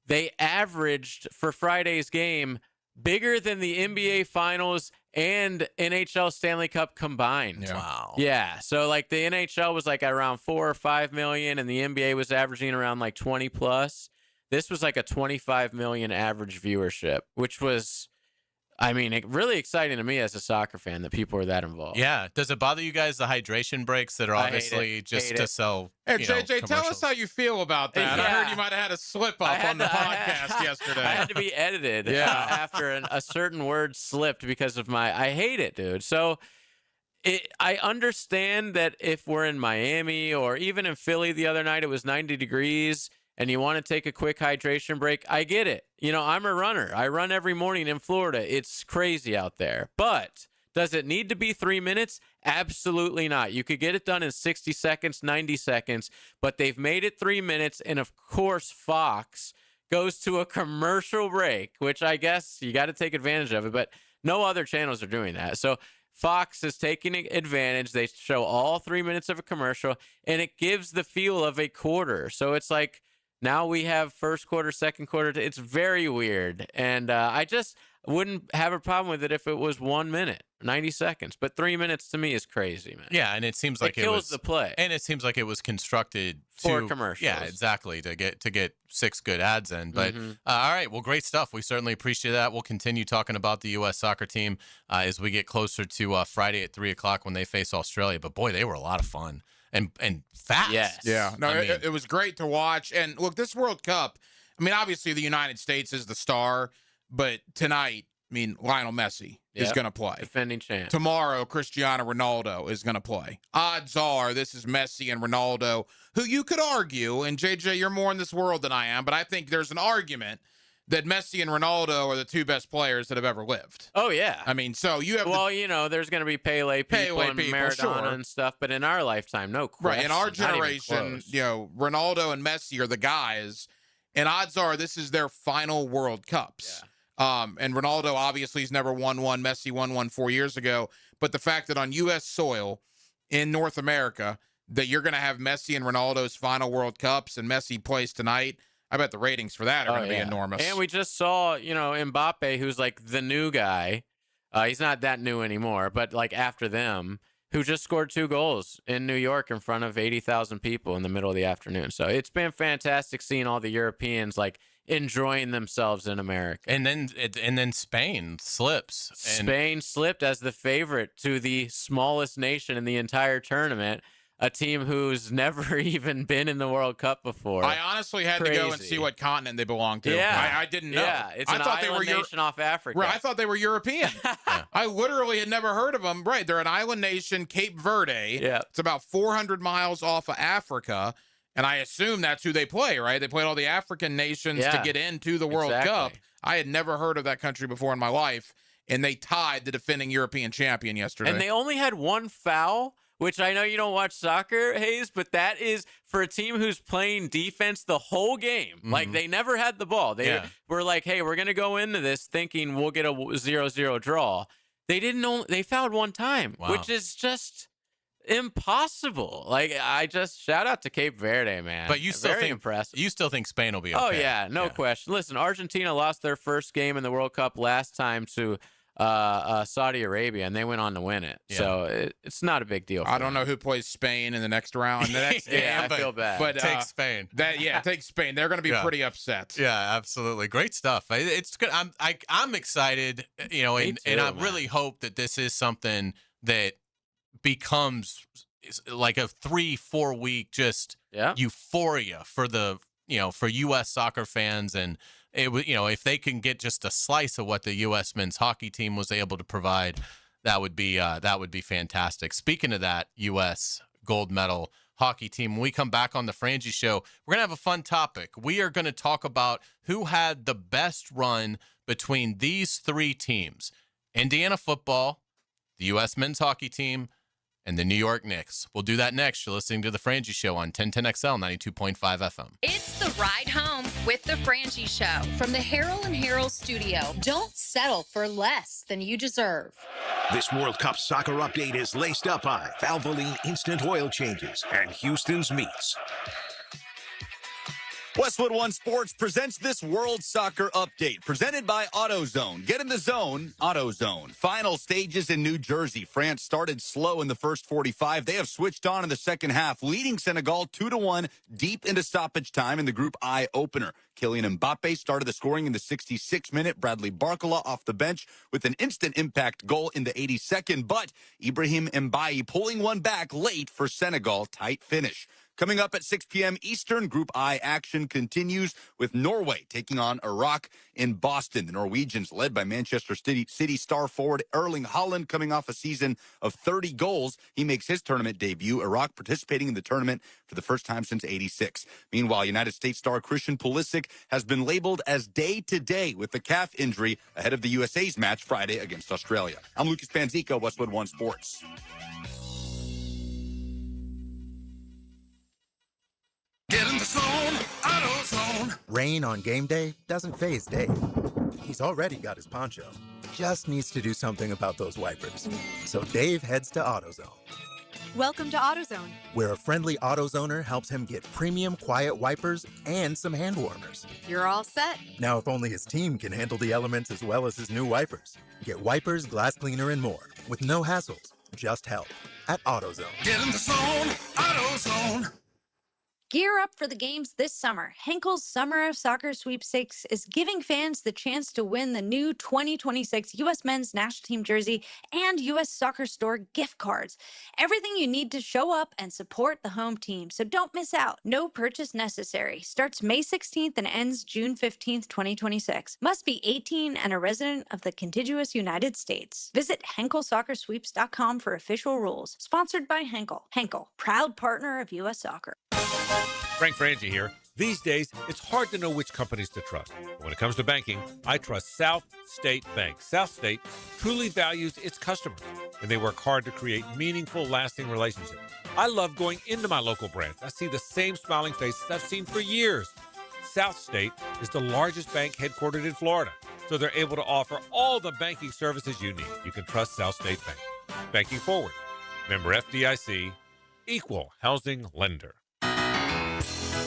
they averaged for Friday's game bigger than the NBA Finals and NHL Stanley Cup combined. Yeah. Wow. Yeah. So like the NHL was like around 4 or 5 million, and the NBA was averaging around like 20 plus. This was like a 25 million average viewership, which was, I mean, really exciting to me as a soccer fan that people are that involved. Yeah. Does it bother you guys, the hydration breaks that are obviously just to sell? Hey, JJ, tell us how you feel about that. Yeah. I heard you might have had a slip-up on the podcast yesterday. I had to be edited after a certain word slipped because of I hate it, dude. So I understand that if we're in Miami or even in Philly the other night, it was 90 degrees, and you want to take a quick hydration break, I get it. I'm a runner. I run every morning in Florida. It's crazy out there. But does it need to be 3 minutes? Absolutely not. You could get it done in 60 seconds, 90 seconds, but they've made it 3 minutes. And of course, Fox goes to a commercial break, which I guess you got to take advantage of it, but no other channels are doing that. So Fox is taking advantage. They show all 3 minutes of a commercial, and it gives the feel of a quarter. So it's like, now we have first quarter, second quarter. It's very weird. And I just wouldn't have a problem with it if it was 1 minute, 90 seconds. But 3 minutes to me is crazy, man. Yeah, and it seems like it kills the play. And it seems like it was constructed for commercials. Yeah, exactly, to get 6 good ads in. But all right, well, great stuff. We certainly appreciate that. We'll continue talking about the U.S. soccer team as we get closer to Friday at 3 o'clock when they face Australia. But boy, they were a lot of fun. And fast. Yes. Yeah. No, it was great to watch. And look, this World Cup, I mean, obviously the United States is the star, but tonight, I mean, Lionel Messi is going to play. Defending champ. Tomorrow, Cristiano Ronaldo is going to play. Odds are this is Messi and Ronaldo, who you could argue, and JJ, you're more in this world than I am, but I think there's an argument that Messi and Ronaldo are the 2 best players that have ever lived. Oh, yeah. I mean, so you have... Well, there's going to be Pele people and Maradona and stuff, but in our lifetime, no question. Right, in our generation, Ronaldo and Messi are the guys, and odds are this is their final World Cups. Yeah. And Ronaldo obviously has never won one. Messi won one 4 years ago. But the fact that on U.S. soil in North America that you're going to have Messi and Ronaldo's final World Cups, and Messi plays tonight, I bet the ratings for that are going to be enormous. And we just saw, Mbappe, who's like the new guy. He's not that new anymore, but like after them, who just scored 2 goals in New York in front of 80,000 people in the middle of the afternoon. So it's been fantastic seeing all the Europeans like enjoying themselves in America. And then Spain slips. Spain slipped as the favorite to the smallest nation in the entire tournament. a team who's never even been in the World Cup before. I honestly had to go and see what continent they belong to. Yeah. I didn't know. Yeah, it's an island nation off Africa. Right, I thought they were European. I literally had never heard of them. Right, they're an island nation, Cape Verde. Yeah. It's about 400 miles off of Africa, and I assume that's who they play, right? They played all the African nations to get into the World Cup. I had never heard of that country before in my life, and they tied the defending European champion yesterday. And they only had one foul, which I know you don't watch soccer, Hayes, but that is for a team who's playing defense the whole game. Like, they never had the ball. They were like, hey, we're going to go into this thinking we'll get a 0-0 draw. They didn't know. They fouled one time, which is just impossible. Like, I just shout out to Cape Verde, man. But you still Very think impressive. You still think Spain will be okay? Oh, yeah, no question. Listen, Argentina lost their first game in the World Cup last time to Saudi Arabia, and they went on to win it. Yeah. So it's not a big deal. I don't know who plays Spain in the next round. The next game, I feel bad. But take Spain. Take Spain. They're going to be pretty upset. Yeah, absolutely. Great stuff. It's good. I'm excited. You know, and I really hope that this is something that becomes like a 3-4 week just euphoria for for U.S. soccer fans, and if they can get just a slice of what the U.S. men's hockey team was able to provide, that would be fantastic. Speaking of that U.S. gold medal hockey team, when we come back on the Frangie Show, we're gonna have a fun topic. We are going to talk about who had the best run between these three teams: Indiana football, the U.S. men's hockey team, and the New York Knicks. We'll do that next. You're listening to The Frangie Show on 1010XL 92.5 FM. It's the ride home with The Frangie Show from the Harold and Harold studio. Don't settle for less than you deserve. This World Cup soccer update is laced up by Valvoline Instant Oil Changes and Houston's Meats. Westwood One Sports presents this World Soccer Update, presented by AutoZone. Get in the zone, AutoZone. Final stages in New Jersey. France started slow in the first 45. They have switched on in the second half, leading Senegal 2-1 deep into stoppage time in the Group I opener. Kylian Mbappe started the scoring in the 66th minute. Bradley Barcola off the bench with an instant impact goal in the 82nd, but Ibrahim Mbaye pulling one back late for Senegal. Tight finish. Coming up at 6 p.m. Eastern, Group I action continues with Norway taking on Iraq in Boston. The Norwegians, led by Manchester City star forward Erling Haaland, coming off a season of 30 goals. He makes his tournament debut. Iraq participating in the tournament for the first time since '86. Meanwhile, United States star Christian Pulisic has been labeled as day-to-day with the calf injury ahead of the USA's match Friday against Australia. I'm Lucas Panzico, Westwood One Sports. Get in the zone, AutoZone. Rain on game day doesn't faze Dave. He's already got his poncho. Just needs to do something about those wipers. So Dave heads to AutoZone, Welcome to AutoZone. where a friendly AutoZoner helps him get premium quiet wipers and some hand warmers. You're all set. Now, if only his team can handle the elements as well as his new wipers. Get wipers, glass cleaner, and more with no hassles, just help at AutoZone. Get in the zone, AutoZone. Gear up for the games this summer. Henkel's Summer of Soccer Sweepstakes is giving fans the chance to win the new 2026 U.S. Men's National Team jersey and U.S. Soccer Store gift cards. Everything you need to show up and support the home team, so don't miss out. No purchase necessary. Starts May 16th and ends June 15th, 2026. Must be 18 and a resident of the contiguous United States. Visit HenkelSoccerSweeps.com for official rules. Sponsored by Henkel. Henkel, proud partner of U.S. Soccer. Frank Frangie here. These days, it's hard to know which companies to trust. But when it comes to banking, I trust South State Bank. South State truly values its customers, and they work hard to create meaningful, lasting relationships. I love going into my local branch. I see the same smiling faces I've seen for years. South State is the largest bank headquartered in Florida, so they're able to offer all the banking services you need. You can trust South State Bank. Banking forward. Member FDIC, equal housing lender.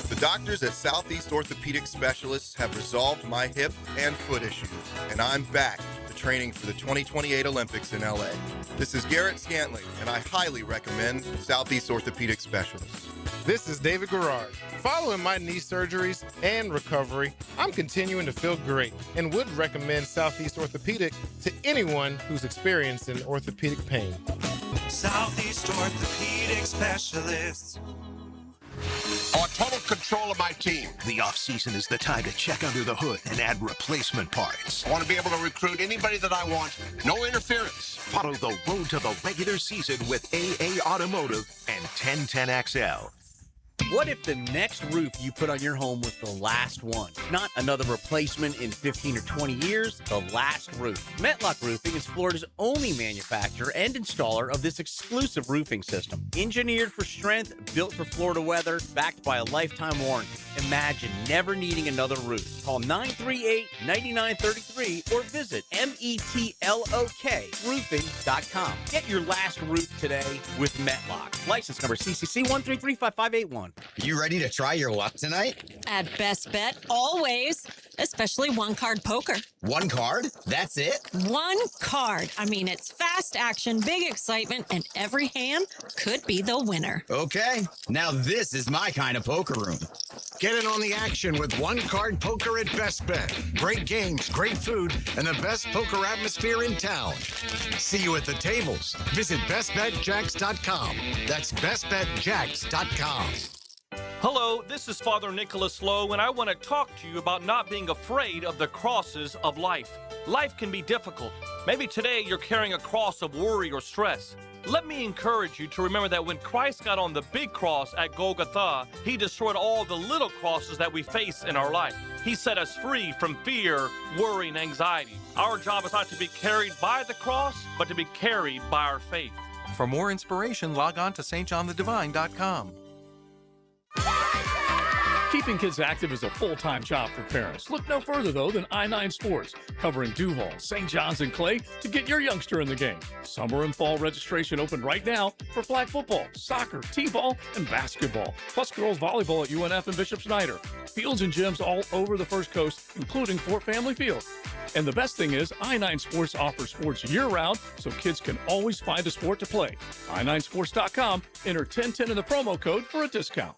The doctors at Southeast Orthopedic Specialists have resolved my hip and foot issues, and I'm back to training for the 2028 Olympics in LA. This is Garrett Scantley, and I highly recommend Southeast Orthopedic Specialists. This is David Garrard. Following my knee surgeries and recovery, I'm continuing to feel great and would recommend Southeast Orthopedic to anyone who's experiencing orthopedic pain. Southeast Orthopedic Specialists. I want total control of my team. The offseason is the time to check under the hood and add replacement parts. I want to be able to recruit anybody that I want. No interference. Follow the road to the regular season with AA Automotive and 1010XL. What if the next roof you put on your home was the last one? Not another replacement in 15 or 20 years, the last roof. Metlock Roofing is Florida's only manufacturer and installer of this exclusive roofing system. Engineered for strength, built for Florida weather, backed by a lifetime warranty. Imagine never needing another roof. Call 938-9933 or visit metlokroofing.com. Get your last roof today with Metlock. License number CCC 1335581. You ready to try your luck tonight? At Best Bet, always, especially one-card poker. One card? That's it? One card. I mean, it's fast action, big excitement, and every hand could be the winner. Okay, now this is my kind of poker room. Get in on the action with one-card poker at Best Bet. Great games, great food, and the best poker atmosphere in town. See you at the tables. Visit bestbetjacks.com. That's bestbetjacks.com. Hello, this is Father Nicholas Lowe, and I want to talk to you about not being afraid of the crosses of life. Life can be difficult. Maybe today you're carrying a cross of worry or stress. Let me encourage you to remember that when Christ got on the big cross at Golgotha, he destroyed all the little crosses that we face in our life. He set us free from fear, worry, and anxiety. Our job is not to be carried by the cross, but to be carried by our faith. For more inspiration, log on to stjohnthedivine.com. Keeping kids active is a full-time job for parents. Look no further, though, than I-9 Sports, covering Duval, St. John's, and Clay to get your youngster in the game. Summer and fall registration open right now for flag football, soccer, t-ball, and basketball, plus girls volleyball at UNF and Bishop Snyder. Fields and gyms all over the First Coast, including Fort Family Field. And the best thing is, I-9 Sports offers sports year-round, so kids can always find a sport to play. i9sports.com. Enter 1010 in the promo code for a discount.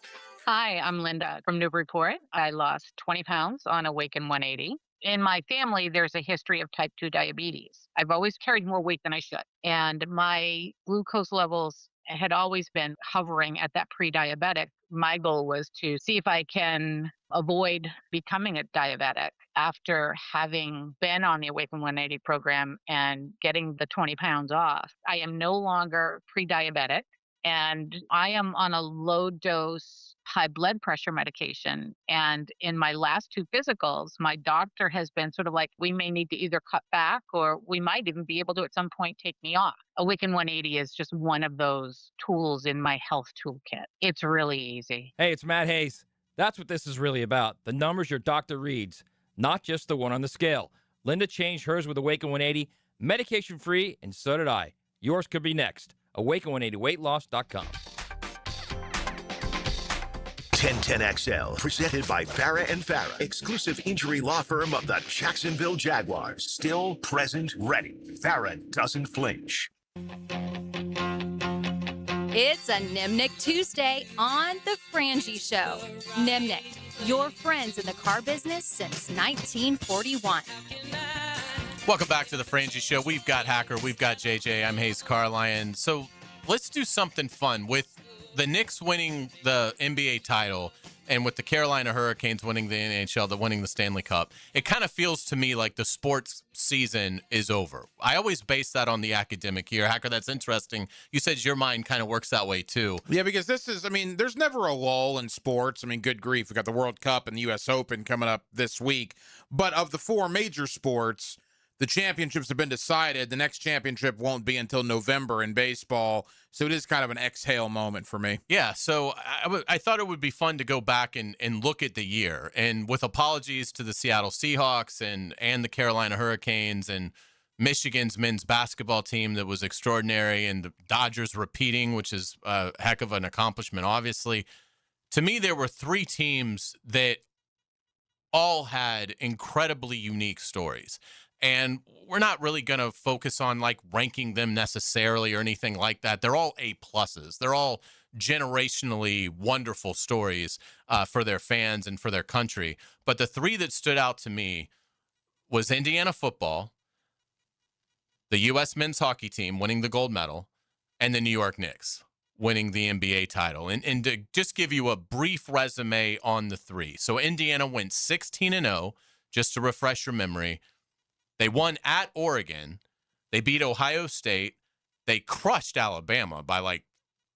Hi, I'm Linda from Newburyport. I lost 20 pounds on Awaken 180. In my family, there's a history of type 2 diabetes. I've always carried more weight than I should. And my glucose levels had always been hovering at that pre-diabetic. My goal was to see if I can avoid becoming a diabetic after having been on the Awaken 180 program and getting the 20 pounds off. I am no longer pre-diabetic, and I am on a low dose high blood pressure medication. And in my last 2 physicals, my doctor has been sort of like, we may need to either cut back or we might even be able to at some point take me off. Awaken 180 is just one of those tools in my health toolkit. It's really easy. Hey, it's Matt Hayes. That's what this is really about. The numbers your doctor reads, not just the one on the scale. Linda changed hers with Awaken 180, medication free, and so did I. Yours could be next. Awaken180weightloss.com. 1010XL, presented by Farah and Farah, exclusive injury law firm of the Jacksonville Jaguars. Still, present, ready. Farah doesn't flinch. It's a Nimnick Tuesday on The Frangie Show. Nimnick, your friends in the car business since 1941. Welcome back to The Frangie Show. We've got Hacker, we've got JJ, I'm Hayes Carlyon. So let's do something fun with the Knicks winning the NBA title and with the Carolina Hurricanes winning the NHL, winning the Stanley Cup. It kind of feels to me like the sports season is over. I always base that on the academic year. Hacker, that's interesting. You said your mind kind of works that way too. Yeah, because this is, there's never a lull in sports. Good grief. We got the World Cup and the U.S. Open coming up this week. But of the 4 major sports, the championships have been decided. The next championship won't be until November in baseball. So it is kind of an exhale moment for me. Yeah, so I thought it would be fun to go back and look at the year. And with apologies to the Seattle Seahawks and the Carolina Hurricanes and Michigan's men's basketball team that was extraordinary, and the Dodgers repeating, which is a heck of an accomplishment, obviously. To me, there were 3 teams that all had incredibly unique stories. And we're not really going to focus on ranking them necessarily or anything like that. They're all A+. They're all generationally wonderful stories for their fans and for their country. But the 3 that stood out to me was Indiana football, the U.S. men's hockey team winning the gold medal, and the New York Knicks winning the NBA title. And to just give you a brief resume on the three. So Indiana went 16-0, just to refresh your memory. They won at Oregon. They beat Ohio State. They crushed Alabama by like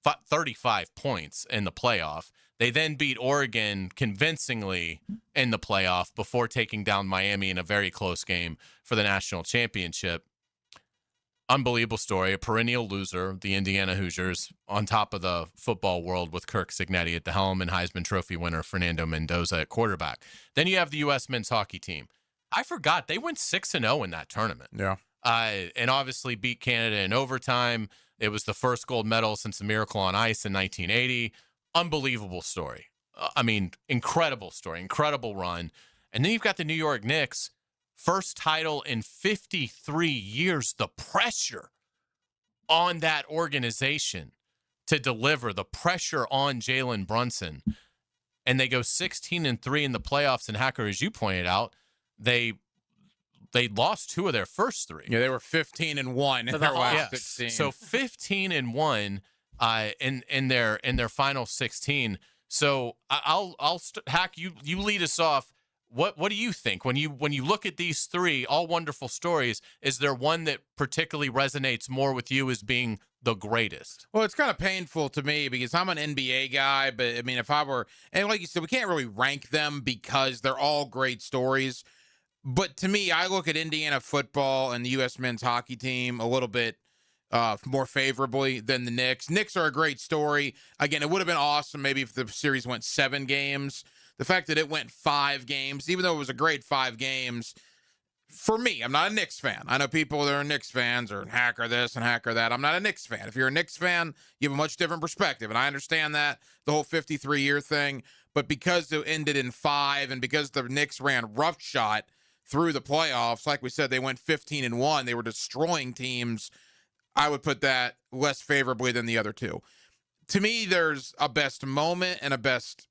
35 points in the playoff. They then beat Oregon convincingly in the playoff before taking down Miami in a very close game for the national championship. Unbelievable story. A perennial loser, the Indiana Hoosiers, on top of the football world with Kirk Cignetti at the helm and Heisman Trophy winner Fernando Mendoza at quarterback. Then you have the U.S. men's hockey team. I forgot they went 6-0 in that tournament. Yeah. And obviously beat Canada in overtime. It was the first gold medal since the Miracle on Ice in 1980. Unbelievable story. I mean, incredible story, incredible run. And then you've got the New York Knicks. First title in 53 years. The pressure on that organization to deliver, the pressure on Jalen Brunson. And they go 16-3 in the playoffs. And Hacker, as you pointed out, they lost 2 of their first 3. Yeah, they were 15-1 in their last 16. So 15-1 in their final 16. So Hack, you lead us off. What do you think when you look at these 3 all wonderful stories? Is there one that particularly resonates more with you as being the greatest? Well, it's kind of painful to me because I'm an NBA guy, but I mean, if I were, and like you said, we can't really rank them because they're all great stories. But to me, I look at Indiana football and the U.S. men's hockey team a little bit more favorably than the Knicks. Knicks are a great story. Again, it would have been awesome maybe if the series went 7 games. The fact that it went 5 games, even though it was a great 5 games, for me, I'm not a Knicks fan. I know people that are Knicks fans or hacker this and hacker that. I'm not a Knicks fan. If you're a Knicks fan, you have a much different perspective, and I understand that, the whole 53-year thing. But because it ended in 5 and because the Knicks ran roughshod through the playoffs, like we said, they went 15-1. They were destroying teams. I would put that less favorably than the other 2. To me, there's a best moment and a best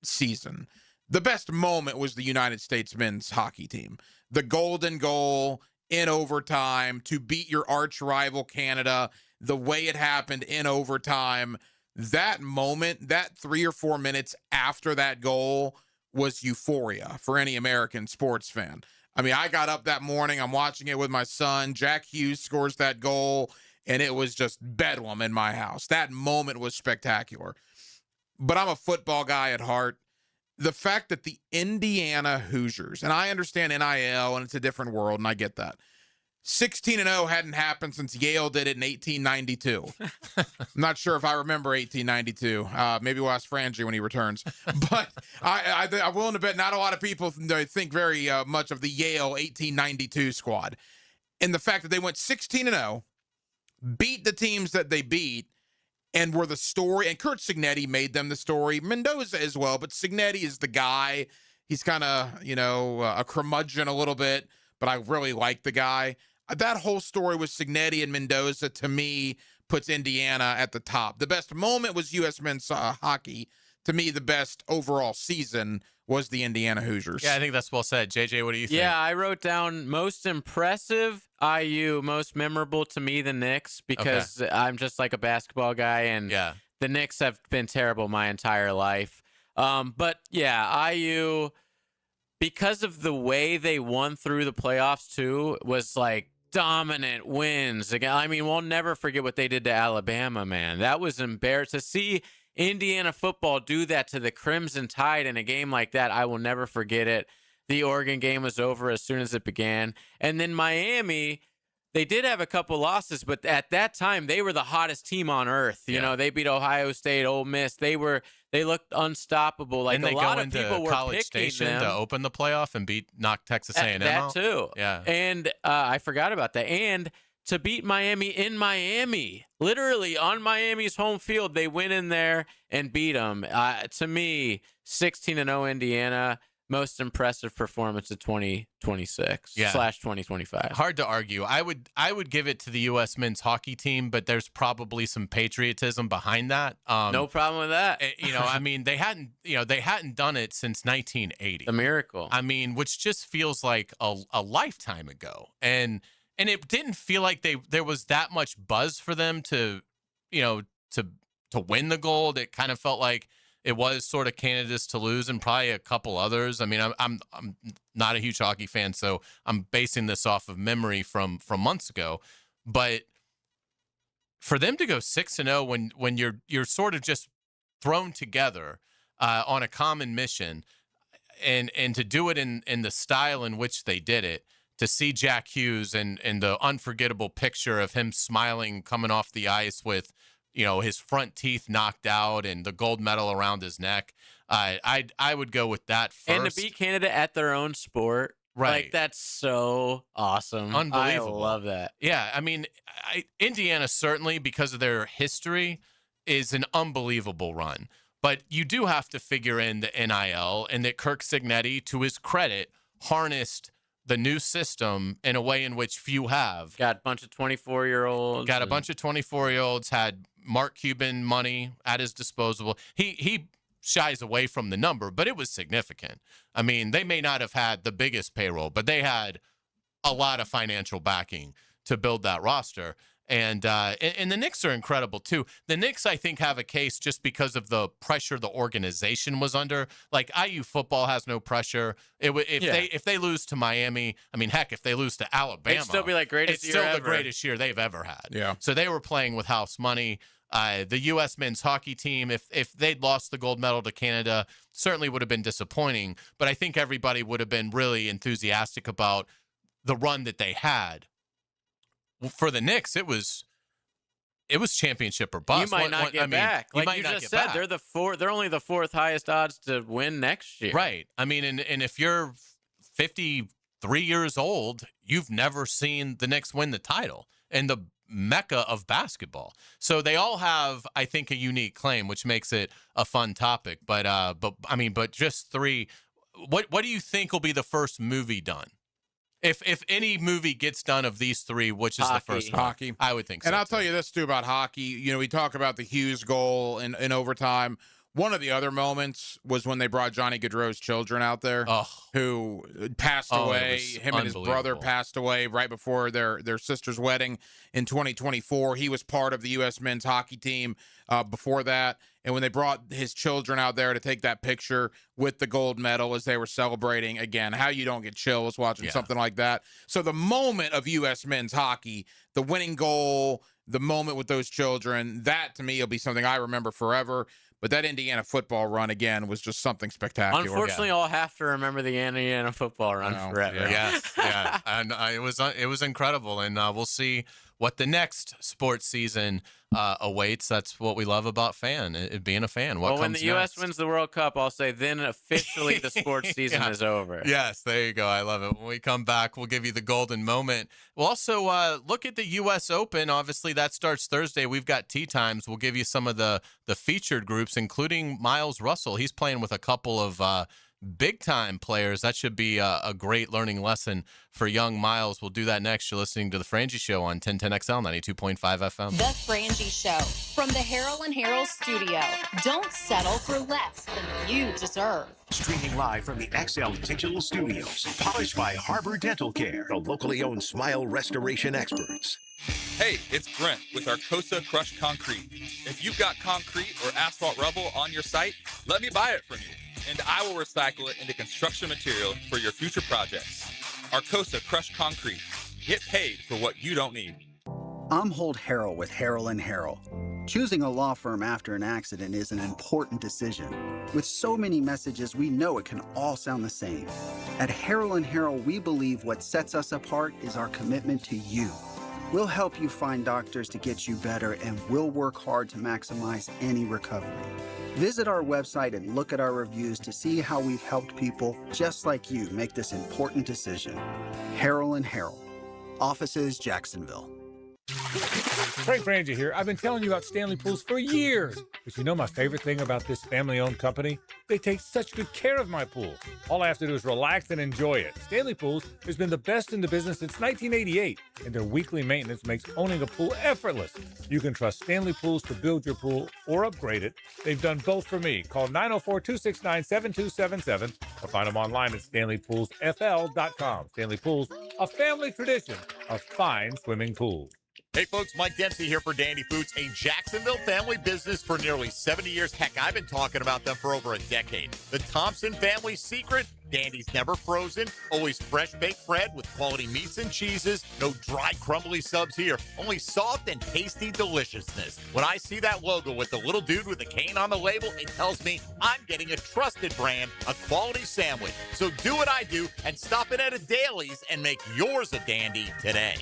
season. The best moment was the United States men's hockey team. The golden goal in overtime to beat your arch rival Canada, the way it happened in overtime. That moment, that 3 or 4 minutes after that goal was euphoria for any American sports fan. I mean, I got up that morning, I'm watching it with my son. Jack Hughes scores that goal, and it was just bedlam in my house. That moment was spectacular. But I'm a football guy at heart. The fact that the Indiana Hoosiers, and I understand NIL and it's a different world, and I get that. 16-0 hadn't happened since Yale did it in 1892. I'm not sure if I remember 1892. Maybe we'll ask Frangie when he returns. But I'm willing to bet not a lot of people think very much of the Yale 1892 squad. And the fact that they went 16-0, beat the teams that they beat, and were the story. And Kurt Cignetti made them the story. Mendoza as well, but Cignetti is the guy. He's kind of, a curmudgeon a little bit, but I really like the guy. That whole story with Cignetti and Mendoza, to me, puts Indiana at the top. The best moment was U.S. men's hockey. To me, the best overall season was the Indiana Hoosiers. Yeah, I think that's well said. JJ, what do you think? Yeah, I wrote down most impressive IU, most memorable to me the Knicks, because I'm just like a basketball guy, and the Knicks have been terrible my entire life. But yeah, IU, because of the way they won through the playoffs too, was like dominant wins. Again, I mean, we'll never forget what they did to Alabama, man. That was embarrassing. To see Indiana football do that to the Crimson Tide in a game like that, I will never forget it. The Oregon game was over as soon as it began. And then Miami, they did have a couple losses, but at that time, they were the hottest team on earth. You know, they beat Ohio State, Ole Miss. They looked unstoppable. Like, and they a lot go of people were College picking Station them to open the playoff and knock Texas A&M out. That too. Yeah. And I forgot about that. And to beat Miami in Miami, literally on Miami's home field, they went in there and beat them. To me, 16-0 Indiana, most impressive performance of 2026/2025. Hard to argue. I would give it to the U.S. men's hockey team, but there's probably some patriotism behind that. No problem with that. I mean, they hadn't done it since 1980. A miracle. I mean, which just feels like a lifetime ago. And it didn't feel like there was that much buzz for them to to win the gold. It kind of felt like it was sort of candidates to lose, and probably a couple others. I mean, I'm not a huge hockey fan, so I'm basing this off of memory from months ago. But for them to go 6-0 when you're sort of just thrown together on a common mission, and to do it in the style in which they did it, to see Jack Hughes and the unforgettable picture of him smiling coming off the ice with, his front teeth knocked out and the gold medal around his neck. I would go with that first. And to beat Canada at their own sport. Right. Like, that's so awesome. Unbelievable. I love that. Yeah. I mean, Indiana, certainly because of their history, is an unbelievable run. But you do have to figure in the NIL, and that Kirk Cignetti, to his credit, harnessed the new system in a way in which few have. Got a bunch of 24-year-olds. Got a bunch of 24-year-olds, had Mark Cuban money at his disposal. He shies away from the number, but it was significant. I mean, they may not have had the biggest payroll, but they had a lot of financial backing to build that roster. And the Knicks are incredible too. The Knicks, I think, have a case just because of the pressure the organization was under. Like, IU football has no pressure. If they lose to Miami, I mean, heck, if they lose to Alabama, it'd still be like greatest year ever. It's still the greatest year they've ever had. Yeah. So they were playing with house money. The U.S. men's hockey team, if they'd lost the gold medal to Canada, certainly would have been disappointing. But I think everybody would have been really enthusiastic about the run that they had. For the Knicks, it was championship or bust. You might not get back. Like you just said, they're only the fourth highest odds to win next year. Right. I mean, and if you're 53 years old, you've never seen the Knicks win the title and the mecca of basketball. So they all have, I think, a unique claim, which makes it a fun topic. But just three. What do you think will be the first movie done? If any movie gets done of these three, which is the first one? Hockey. I would think so. And I'll tell you this, too, about hockey. We talk about the Hughes goal in overtime. One of the other moments was when they brought Johnny Gaudreau's children out there, who passed away. Him and his brother passed away right before their sister's wedding in 2024. He was part of the U.S. men's hockey team before that. And when they brought his children out there to take that picture with the gold medal as they were celebrating, again, how you don't get chills watching something like that. So the moment of U.S. men's hockey, the winning goal, the moment with those children, that to me will be something I remember forever. But that Indiana football run, again, was just something spectacular. Unfortunately, I'll have to remember the Indiana football run forever. Yeah. Yeah. And it was incredible. And we'll see what the next sports season awaits. That's what we love about being a fan. When the U.S. wins the World Cup, I'll say then officially the sports season is over. Yes, there you go. I love it. When we come back, we'll give you the golden moment. We'll also look at the U.S. Open. Obviously, that starts Thursday. We've got tee times. We'll give you some of the featured groups, including Miles Russell. He's playing with a couple of big-time players. That should be a great learning lesson for young Miles. We'll do that next. You're listening to The Frangie Show on 1010XL 92.5 FM. The Frangie Show from the Harold and Harold studio. Don't settle for less than you deserve. Streaming live from the XL Digital Studios. Polished by Harbor Dental Care, the locally owned smile restoration experts. Hey, it's Brent with Arcosa Crushed Concrete. If you've got concrete or asphalt rubble on your site, let me buy it from you, and I will recycle it into construction material for your future projects. Arcosa Crushed Concrete. Get paid for what you don't need. I'm Holt Harrell with Harrell & Harrell. Choosing a law firm after an accident is an important decision. With so many messages, we know it can all sound the same. At Harrell & Harrell, we believe what sets us apart is our commitment to you. We'll help you find doctors to get you better, and we'll work hard to maximize any recovery. Visit our website and look at our reviews to see how we've helped people just like you make this important decision. Harrell & Harrell. Offices, Jacksonville. Frank Frangie here. I've been telling you about Stanley Pools for years. But you know my favorite thing about this family-owned company? They take such good care of my pool. All I have to do is relax and enjoy it. Stanley Pools has been the best in the business since 1988, and their weekly maintenance makes owning a pool effortless. You can trust Stanley Pools to build your pool or upgrade it. They've done both for me. Call 904-269-7277 or find them online at StanleyPoolsFL.com. Stanley Pools, a family tradition of fine swimming pools. Hey folks, Mike Dempsey here for Dandy Foods, a Jacksonville family business for nearly 70 years. Heck, I've been talking about them for over a decade. The Thompson family secret, Dandy's never frozen, always fresh baked bread with quality meats and cheeses, no dry crumbly subs here, only soft and tasty deliciousness. When I see that logo with the little dude with the cane on the label, it tells me I'm getting a trusted brand, a quality sandwich. So do what I do and stop in at a Daly's and make yours a dandy today.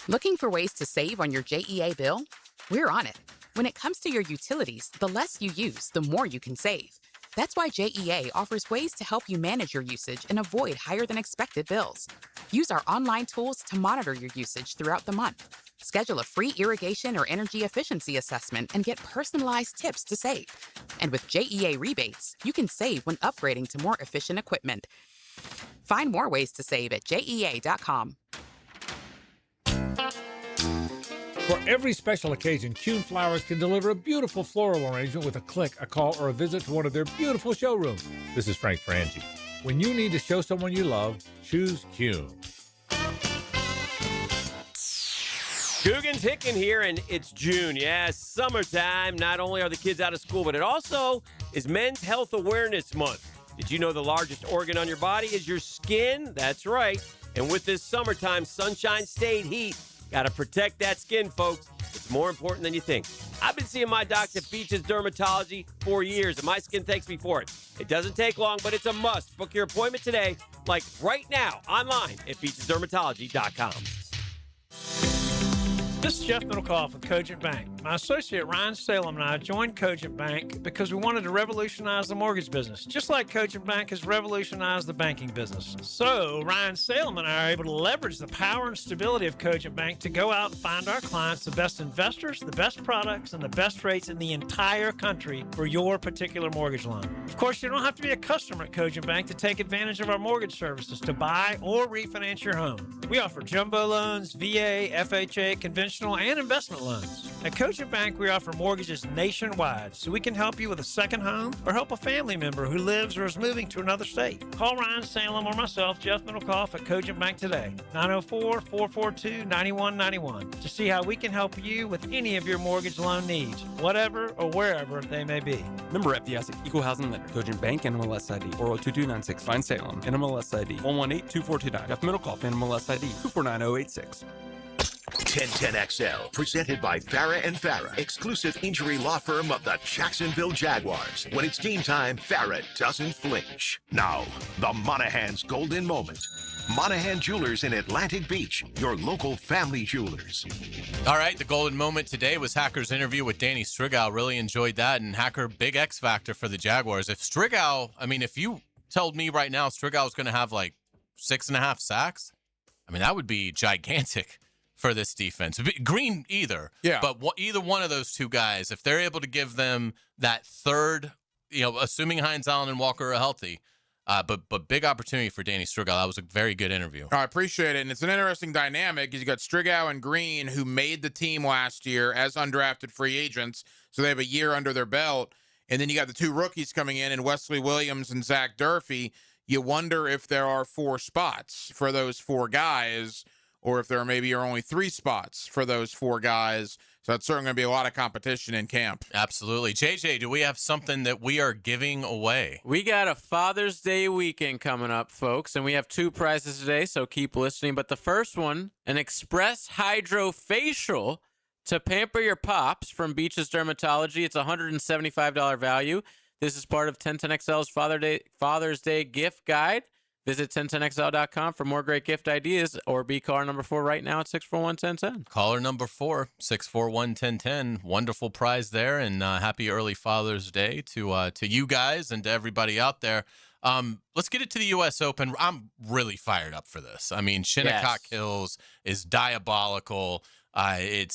Looking for ways to save on your JEA bill? We're on it. When it comes to your utilities, the less you use, the more you can save. That's why JEA offers ways to help you manage your usage and avoid higher than expected bills. Use our online tools to monitor your usage throughout the month. Schedule a free irrigation or energy efficiency assessment and get personalized tips to save. And with JEA rebates, you can save when upgrading to more efficient equipment. Find more ways to save at JEA.com. For every special occasion, Kuhn Flowers can deliver a beautiful floral arrangement with a click, a call, or a visit to one of their beautiful showrooms. This is Frank Frangie. When you need to show someone you love, choose Kuhn. Coogan's Hickin here, and it's June. Yeah, summertime. Not only are the kids out of school, but it also is Men's Health Awareness Month. Did you know the largest organ on your body is your skin? That's right. And with this summertime sunshine state heat, got to protect that skin, folks. It's more important than you think. I've been seeing my doctor at Beach's Dermatology for years, and my skin thanks me for it. It doesn't take long, but it's a must. Book your appointment today, like right now, online at beachesdermatology.com. This is Jeff Middlecoff with Cogent Bank. My associate Ryan Salem and I joined Cogent Bank because we wanted to revolutionize the mortgage business, just like Cogent Bank has revolutionized the banking business. So Ryan Salem and I are able to leverage the power and stability of Cogent Bank to go out and find our clients the best investors, the best products, and the best rates in the entire country for your particular mortgage loan. Of course, you don't have to be a customer at Cogent Bank to take advantage of our mortgage services to buy or refinance your home. We offer jumbo loans, VA, FHA, conventional and investment loans. At Cogent Bank, we offer mortgages nationwide, so we can help you with a second home or help a family member who lives or is moving to another state. Call Ryan Salem or myself, Jeff Middlecoff, at Cogent Bank today, 904-442-9191, to see how we can help you with any of your mortgage loan needs, whatever or wherever they may be. Member FDIC, Equal Housing Lender, Cogent Bank, NMLS ID 402296, Ryan Salem, NMLS ID 1182429, Jeff Middlecoff, NMLS ID 249086. 1010XL, presented by Farah and Farah, exclusive injury law firm of the Jacksonville Jaguars. When it's game time, Farah doesn't flinch. Now, the Monahan's golden moment. Monahan Jewelers in Atlantic Beach, your local family jewelers. All right, the golden moment today was Hacker's interview with Danny Strigow. Really enjoyed that, and Hacker, big X factor for the Jaguars. If Strigow, if you told me right now Strigow is going to have like 6.5 sacks, that would be gigantic for this defense. Green either. Yeah. But either one of those two guys, if they're able to give them that third, assuming Hines Allen and Walker are healthy, but big opportunity for Danny Strigow. That was a very good interview. I appreciate it. And it's an interesting dynamic. You got Strigow and Green, who made the team last year as undrafted free agents. So they have a year under their belt. And then you got the two rookies coming in Wesley Williams and Zach Durfee. You wonder if there are 4 spots for those 4 guys, or if there maybe are only 3 spots for those 4 guys. So it's certainly going to be a lot of competition in camp. Absolutely. JJ, do we have something that we are giving away? We got a Father's Day weekend coming up, folks, and we have 2 prizes today, so keep listening. But the first one, an Express Hydro Facial to pamper your pops from Beach's Dermatology. It's a $175 value. This is part of 1010XL's Father's Day gift guide. Visit 1010XL.com for more great gift ideas, or be caller number 4 right now at 641-1010. Caller number 4, 641-1010. Wonderful prize there, and happy early Father's Day to you guys and to everybody out there. Let's get it to the U.S. Open. I'm really fired up for this. Shinnecock Hills is diabolical. I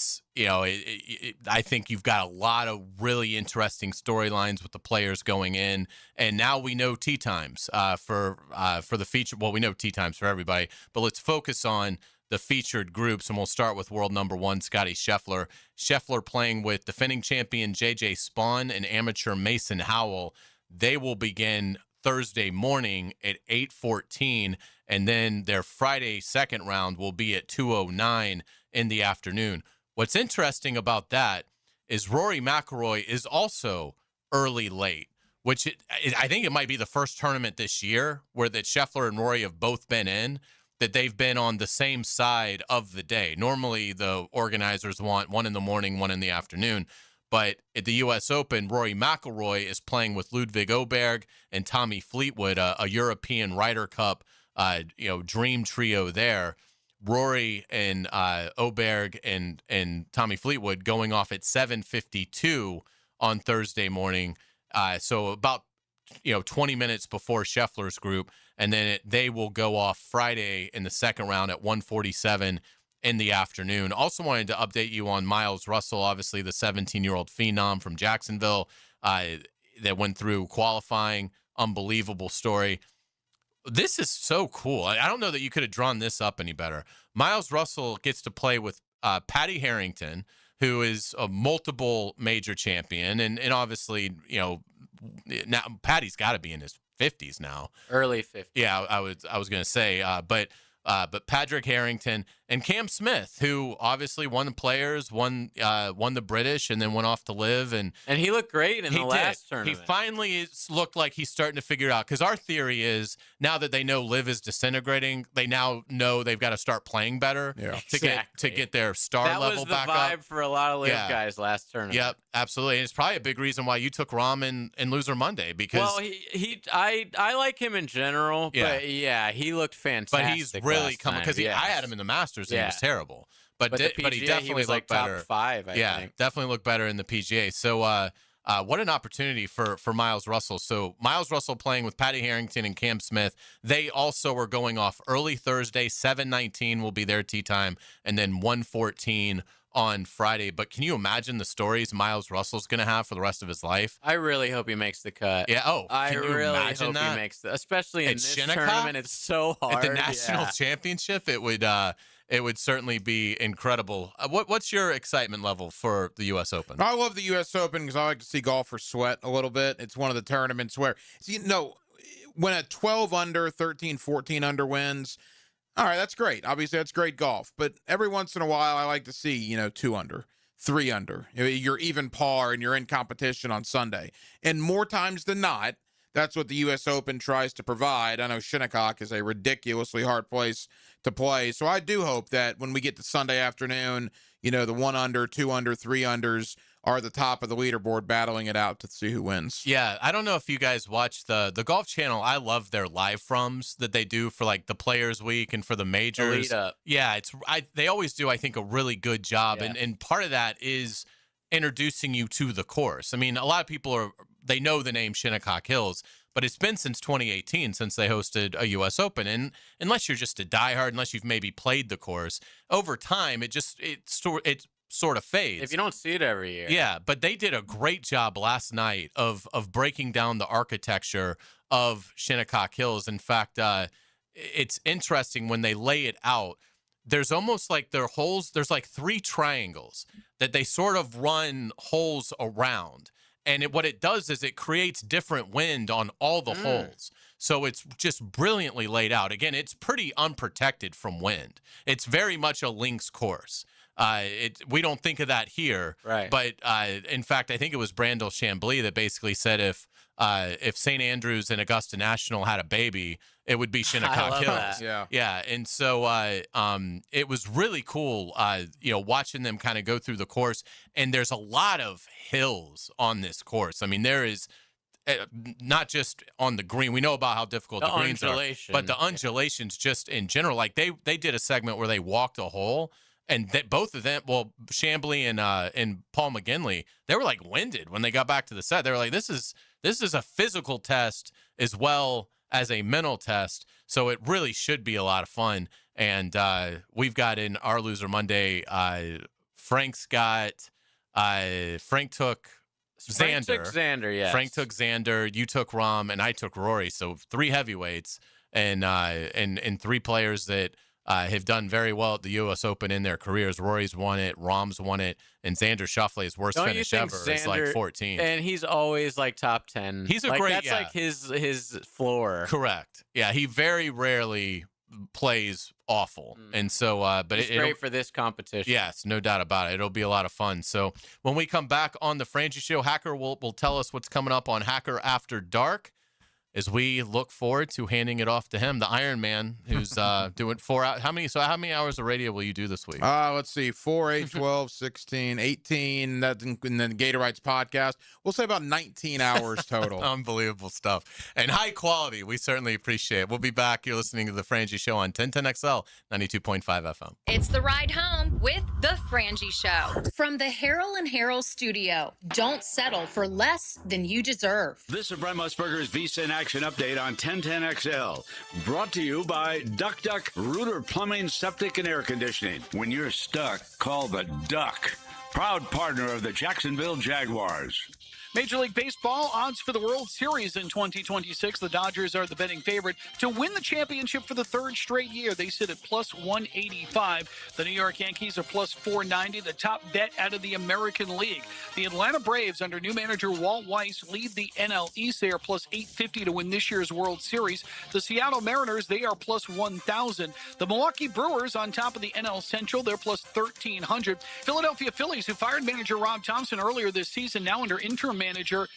think you've got a lot of really interesting storylines with the players going in, and now we know tee times for the feature. Well, we know tee times for everybody, but let's focus on the featured groups, and we'll start with world number 1, Scotty Scheffler. Scheffler playing with defending champion J.J. Spaun and amateur Mason Howell. They will begin Thursday morning at 8:14, and then their Friday second round will be at 2:09 in the afternoon. What's interesting about that is Rory McIlroy is also early late, which I think it might be the first tournament this year where that Scheffler and Rory have both been in, that they've been on the same side of the day. Normally, the organizers want one in the morning, one in the afternoon. But at the U.S. Open, Rory McIlroy is playing with Ludwig Åberg and Tommy Fleetwood, a European Ryder Cup, dream trio there. Rory and Åberg and Tommy Fleetwood going off at 7:52 on Thursday morning. So about 20 minutes before Scheffler's group, and then they will go off Friday in the second round at 1:47 in the afternoon. Also wanted to update you on Miles Russell, obviously the 17-year-old phenom from Jacksonville that went through qualifying. Unbelievable story. This is so cool. I don't know that you could have drawn this up any better. Miles Russell gets to play with Patty Harrington, who is a multiple major champion, and obviously, now Patty's got to be in his 50s now, early 50s. Yeah, I was going to say, but Patrick Harrington and Cam Smith, who obviously won the Players, won the British, and then went off to live, and he looked great in the last tournament. He finally looked like he's starting to figure it out, because our theory is now that they know live is disintegrating, they now know they've got to start playing better to get their star level back up. That was the vibe for a lot of live guys last tournament. Yep, absolutely. And it's probably a big reason why you took Rahm in Loser Monday, because I like him in general, but he looked fantastic. But he's really coming, because I had him in the Masters and he was terrible. But the PGA, he definitely he was looked like better. top 5, I think. Definitely looked better in the PGA. So what an opportunity for Miles Russell. So Miles Russell playing with Patty Harrington and Cam Smith. They also are going off early Thursday. 7:19 will be their tee time, and then 1:14 on Friday. But can you imagine the stories Miles Russell's going to have for the rest of his life? I really hope he makes the cut. Yeah. Oh, I can you really imagine hope that? he makes the, especially in At this Shinnecock? tournament. It's so hard. At the national championship, it would certainly be incredible. What's your excitement level for the U.S. Open? I love the U.S. Open because I like to see golfers sweat a little bit. It's one of the tournaments where, when a 12 under, 13, 14 under wins, all right, that's great. Obviously, that's great golf. But every once in a while, I like to see, 2 under, 3 under. You're even par and you're in competition on Sunday. And more times than not, that's what the U.S. Open tries to provide. I know Shinnecock is a ridiculously hard place to play. So I do hope that when we get to Sunday afternoon, the 1 under, 2 under, 3 unders are the top of the leaderboard battling it out to see who wins. Yeah, I don't know if you guys watch the Golf Channel. I love their live froms that they do for like the Players Week and for the majors. The lead up. Yeah, they always do, I think, a really good job. Yeah. And part of that is introducing you to the course. I mean, a lot of people they know the name Shinnecock Hills, but it's been since 2018 since they hosted a U.S. Open. And unless you're just a diehard, unless you've maybe played the course, over time, it sort of fades. If you don't see it every year. Yeah, but they did a great job last night of breaking down the architecture of Shinnecock Hills. In fact, it's interesting when they lay it out. There's almost like their holes, there's like 3 triangles that they sort of run holes around. And what it does is it creates different wind on all the holes. So it's just brilliantly laid out. Again, it's pretty unprotected from wind. It's very much a links course. We don't think of that here. Right. But in fact, I think it was Brandel Chambly that basically said if St. Andrews and Augusta National had a baby, it would be Shinnecock Hills. That. Yeah. And so it was really cool, watching them kind of go through the course. And there's a lot of hills on this course. I mean, there is not just on the green. We know about how difficult the greens are, but the undulations just in general. Like they did a segment where they walked a hole. And both of them, Chambly and Paul McGinley, they were like winded when they got back to the set. They were like, this is a physical test as well as a mental test. So it really should be a lot of fun. And we've got in our Loser Monday, Frank took Xander. Frank took Xander, yes. Frank took Xander, you took Rahm, and I took Rory. So 3 heavyweights and 3 players that have done very well at the U.S. Open in their careers. Rory's won it, Rahm's won it, and Xander Schauffele's worst finish ever is like 14. And he's always like top 10. He's a great, that's like his floor. Correct. Yeah, he very rarely plays awful. And so, but it's great for this competition. Yes, no doubt about it. It'll be a lot of fun. So when we come back on the Frangie Show, Hacker will tell us what's coming up on Hacker After Dark, as we look forward to handing it off to him, the Iron Man, who's doing 4 hours. How many hours of radio will you do this week? Let's see, 4, 8, 12, 16, 18, and then Gatorites podcast. We'll say about 19 hours total. Unbelievable stuff. And high quality. We certainly appreciate it. We'll be back. You're listening to the Frangie Show on 1010XL, 92.5 FM. It's the ride home with the Frangie Show. From the Harrell and Harrell studio, don't settle for less than you deserve. This is Brent Musburger's Visa in Action update on 1010XL. Brought to you by Duck Duck Rooter Plumbing, Septic, and Air Conditioning. When you're stuck, call the Duck. Proud partner of the Jacksonville Jaguars. Major League Baseball odds for the World Series in 2026. The Dodgers are the betting favorite to win the championship for the third straight year. They sit at plus 185. The New York Yankees are plus 490, the top bet out of the American League. The Atlanta Braves under new manager Walt Weiss lead the NL East. They are plus 850 to win this year's World Series. The Seattle Mariners, they are plus 1,000. The Milwaukee Brewers on top of the NL Central, they're plus 1,300. Philadelphia Phillies, who fired manager Rob Thompson earlier this season, now under interim manager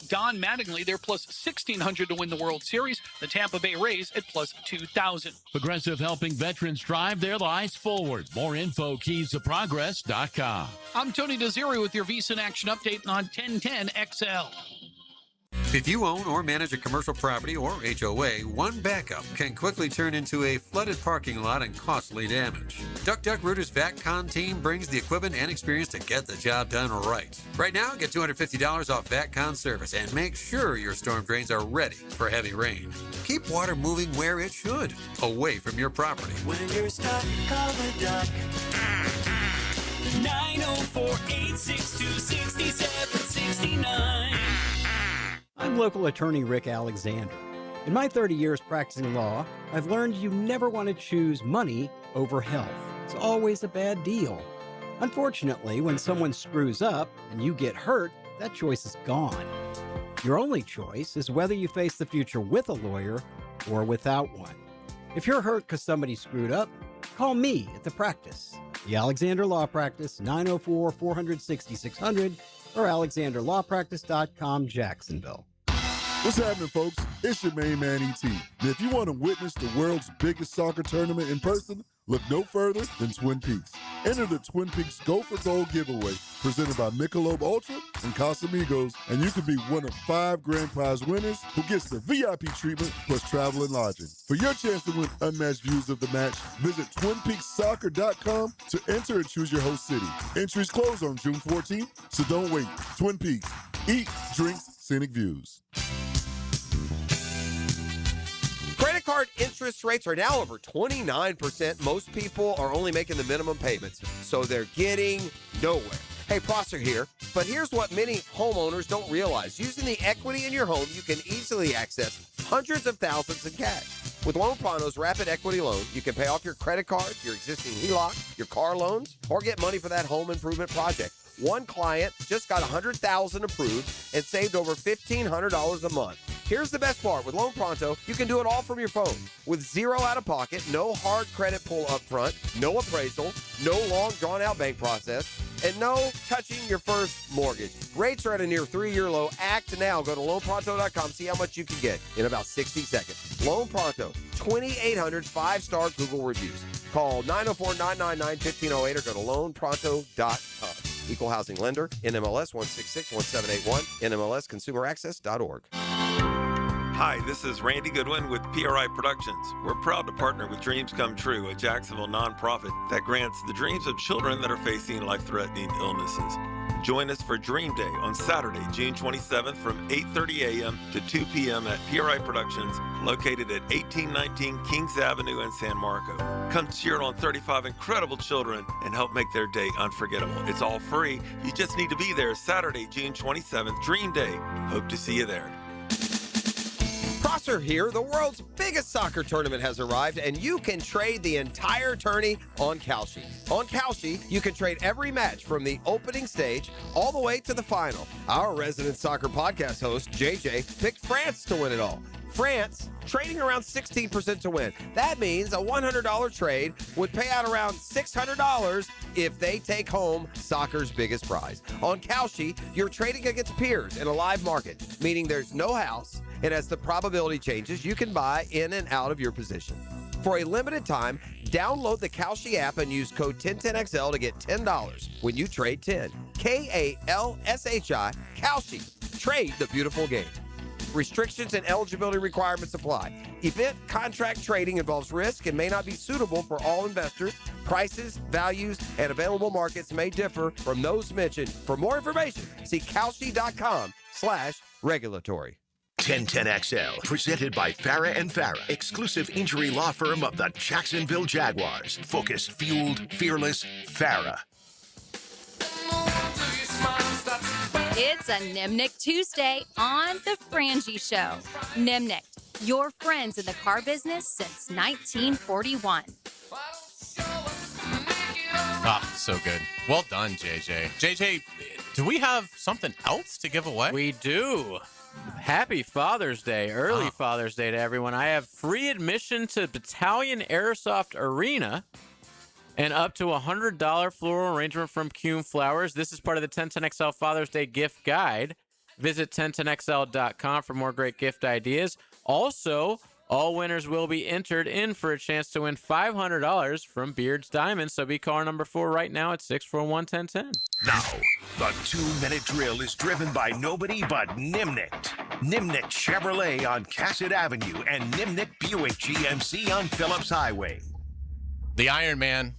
Don Mattingly, they're plus 1,600 to win the World Series. The Tampa Bay Rays at plus 2,000. Progressive helping veterans drive their lives forward. More info, keystoprogress.com. I'm Tony Desiri with your Visa in Action update on 1010XL. If you own or manage a commercial property or HOA, one backup can quickly turn into a flooded parking lot and costly damage. Duck Duck Rooter's VACCON team brings the equipment and experience to get the job done right. Right now, get $250 off VACCON service and make sure your storm drains are ready for heavy rain. Keep water moving where it should, away from your property. When you're stuck, call the Duck. 904-862-6769. I'm local attorney Rick Alexander. In my 30 years practicing law, I've learned you never want to choose money over health. It's always a bad deal. Unfortunately, when someone screws up and you get hurt, that choice is gone. Your only choice is whether you face the future with a lawyer or without one. If you're hurt because somebody screwed up, call me at the practice. The Alexander Law Practice, 904-460-600 or alexanderlawpractice.com, Jacksonville. What's happening, folks? It's your main man, E.T. And if you want to witness the world's biggest soccer tournament in person, look no further than Twin Peaks. Enter the Twin Peaks Go for Gold giveaway presented by Michelob Ultra and Casamigos, and you could be one of 5 grand prize winners who gets the VIP treatment plus travel and lodging. For your chance to win unmatched views of the match, visit TwinPeaksSoccer.com to enter and choose your host city. Entries close on June 14th, so don't wait. Twin Peaks. Eat, drinks, scenic views. Credit card interest rates are now over 29%. Most people are only making the minimum payments, so they're getting nowhere. Hey, Prosser here, but here's what many homeowners don't realize. Using the equity in your home, you can easily access hundreds of thousands in cash. With Loan Pronto's Rapid Equity Loan, you can pay off your credit card, your existing HELOC, your car loans, or get money for that home improvement project. One client just got $100,000 approved and saved over $1,500 a month. Here's the best part. With Loan Pronto, you can do it all from your phone. With zero out-of-pocket, no hard credit pull up front, no appraisal, no long drawn-out bank process, and no touching your first mortgage. Rates are at a near 3-year low. Act now. Go to loanpronto.com. See how much you can get in about 60 seconds. Loan Pronto, 2,800 5-star Google reviews. Call 904-999-1508 or go to loanpronto.com. Equal housing lender, NMLS 1661781, NMLSconsumeraccess.org. Hi, this is Randy Goodwin with PRI Productions. We're proud to partner with Dreams Come True, a Jacksonville nonprofit that grants the dreams of children that are facing life-threatening illnesses. Join us for Dream Day on Saturday, June 27th from 8:30 a.m. to 2 p.m. at PRI Productions, located at 1819 Kings Avenue in San Marco. Come cheer on 35 incredible children and help make their day unforgettable. It's all free. You just need to be there Saturday, June 27th, Dream Day. Hope to see you there. Prosser here. The world's biggest soccer tournament has arrived, and you can trade the entire tourney on Kalshi. On Kalshi, you can trade every match from the opening stage all the way to the final. Our resident soccer podcast host, JJ, picked France to win it all. France, trading around 16% to win. That means a $100 trade would pay out around $600 if they take home soccer's biggest prize. On Kalshi, you're trading against peers in a live market, meaning there's no house, and as the probability changes, you can buy in and out of your position. For a limited time, download the Kalshi app and use code 1010XL to get $10 when you trade 10. Kalshi, Kalshi. Trade the beautiful game. Restrictions and eligibility requirements apply. Event contract trading involves risk and may not be suitable for all investors. Prices, values, and available markets may differ from those mentioned. For more information, see kalshi.com/regulatory. 1010XL, presented by Farah and Farah, exclusive injury law firm of the Jacksonville Jaguars. Focused, fueled, fearless, Farah. It's a Nimnick Tuesday on The Frangie Show. Nimnick, your friends in the car business since 1941. Ah, so good. Well done, JJ. JJ, do we have something else to give away? We do. Happy Father's Day, early Father's Day to everyone. I have free admission to Battalion Airsoft Arena and up to $100 floral arrangement from Kuhn Flowers. This is part of the 1010XL Father's Day gift guide. Visit 1010XL.com for more great gift ideas. Also, all winners will be entered in for a chance to win $500 from Beard's Diamonds. So be caller number 4 right now at 641-1010. Now, the 2-minute drill is driven by nobody but Nimnick. Nimnick Chevrolet on Cassett Avenue and Nimnick Buick GMC on Phillips Highway. The Iron Man.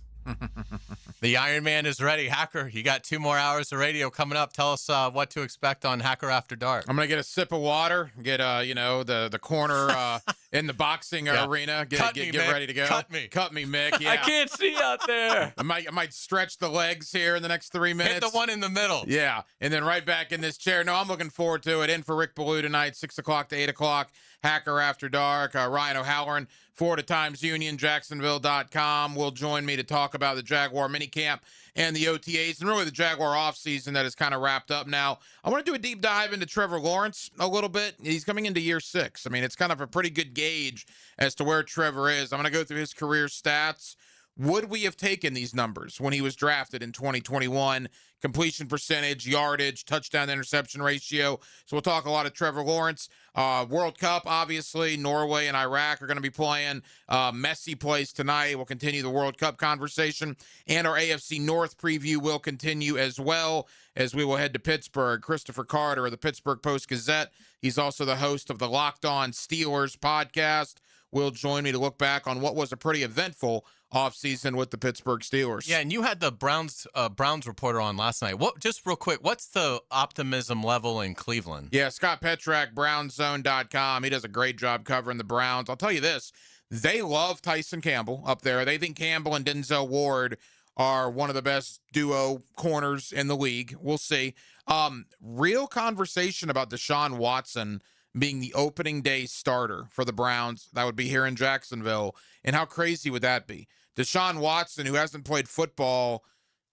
The Iron Man is ready. Hacker, you got 2 more hours of radio coming up. Tell us what to expect on Hacker After Dark. I'm going to get a sip of water, get, the corner in the boxing arena, get ready to go. Cut me, Mick. Yeah. I can't see out there. I might stretch the legs here in the next 3 minutes. Hit the one in the middle. Yeah, and then right back in this chair. No, I'm looking forward to it. In for Rick Ballou tonight, 6 o'clock to 8 o'clock. Hacker After Dark. Ryan O'Halloran, Florida Times Union, Jacksonville.com will join me to talk about the Jaguar minicamp and the OTAs and really the Jaguar offseason that is kind of wrapped up now. I want to do a deep dive into Trevor Lawrence a little bit. He's coming into year 6. I mean, it's kind of a pretty good gauge as to where Trevor is. I'm going to go through his career stats. Would we have taken these numbers when he was drafted in 2021? Completion percentage, yardage, touchdown to interception ratio. So we'll talk a lot of Trevor Lawrence. World Cup, obviously. Norway and Iraq are going to be playing. Messi plays tonight. We'll continue the World Cup conversation. And our AFC North preview will continue as well as we will head to Pittsburgh. Christopher Carter of the Pittsburgh Post-Gazette. He's also the host of the Locked On Steelers podcast. Will join me to look back on what was a pretty eventful offseason with the Pittsburgh Steelers. Yeah, and you had the Browns reporter on last night. Just real quick, what's the optimism level in Cleveland? Yeah, Scott Petrak, BrownsZone.com. He does a great job covering the Browns. I'll tell you this, they love Tyson Campbell up there. They think Campbell and Denzel Ward are one of the best duo corners in the league. We'll see. Real conversation about Deshaun Watson being the opening day starter for the Browns. That would be here in Jacksonville. And how crazy would that be? Deshaun Watson, who hasn't played football,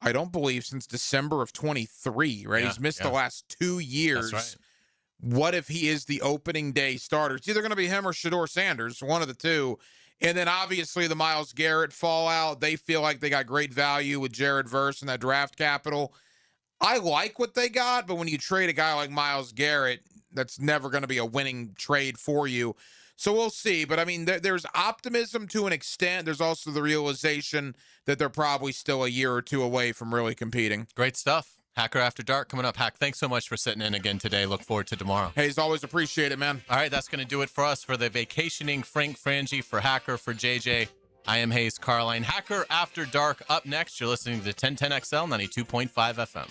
I don't believe, since December of 23, right? He's missed the last 2 years. That's right. What if he is the opening day starter? It's either going to be him or Shedeur Sanders, one of the two. And then obviously the Myles Garrett fallout. They feel like they got great value with Jared Verse and that draft capital. I like what they got, but when you trade a guy like Myles Garrett, that's never going to be a winning trade for you. So we'll see. But, I mean, there's optimism to an extent. There's also the realization that they're probably still a year or two away from really competing. Great stuff. Hacker After Dark coming up. Hack, thanks so much for sitting in again today. Look forward to tomorrow. Hey, as always, appreciate it, man. All right, that's going to do it for us for the vacationing Frank Frangie, for Hacker, for JJ. I am Hayes Carline. Hacker After Dark up next. You're listening to 1010XL 92.5 FM.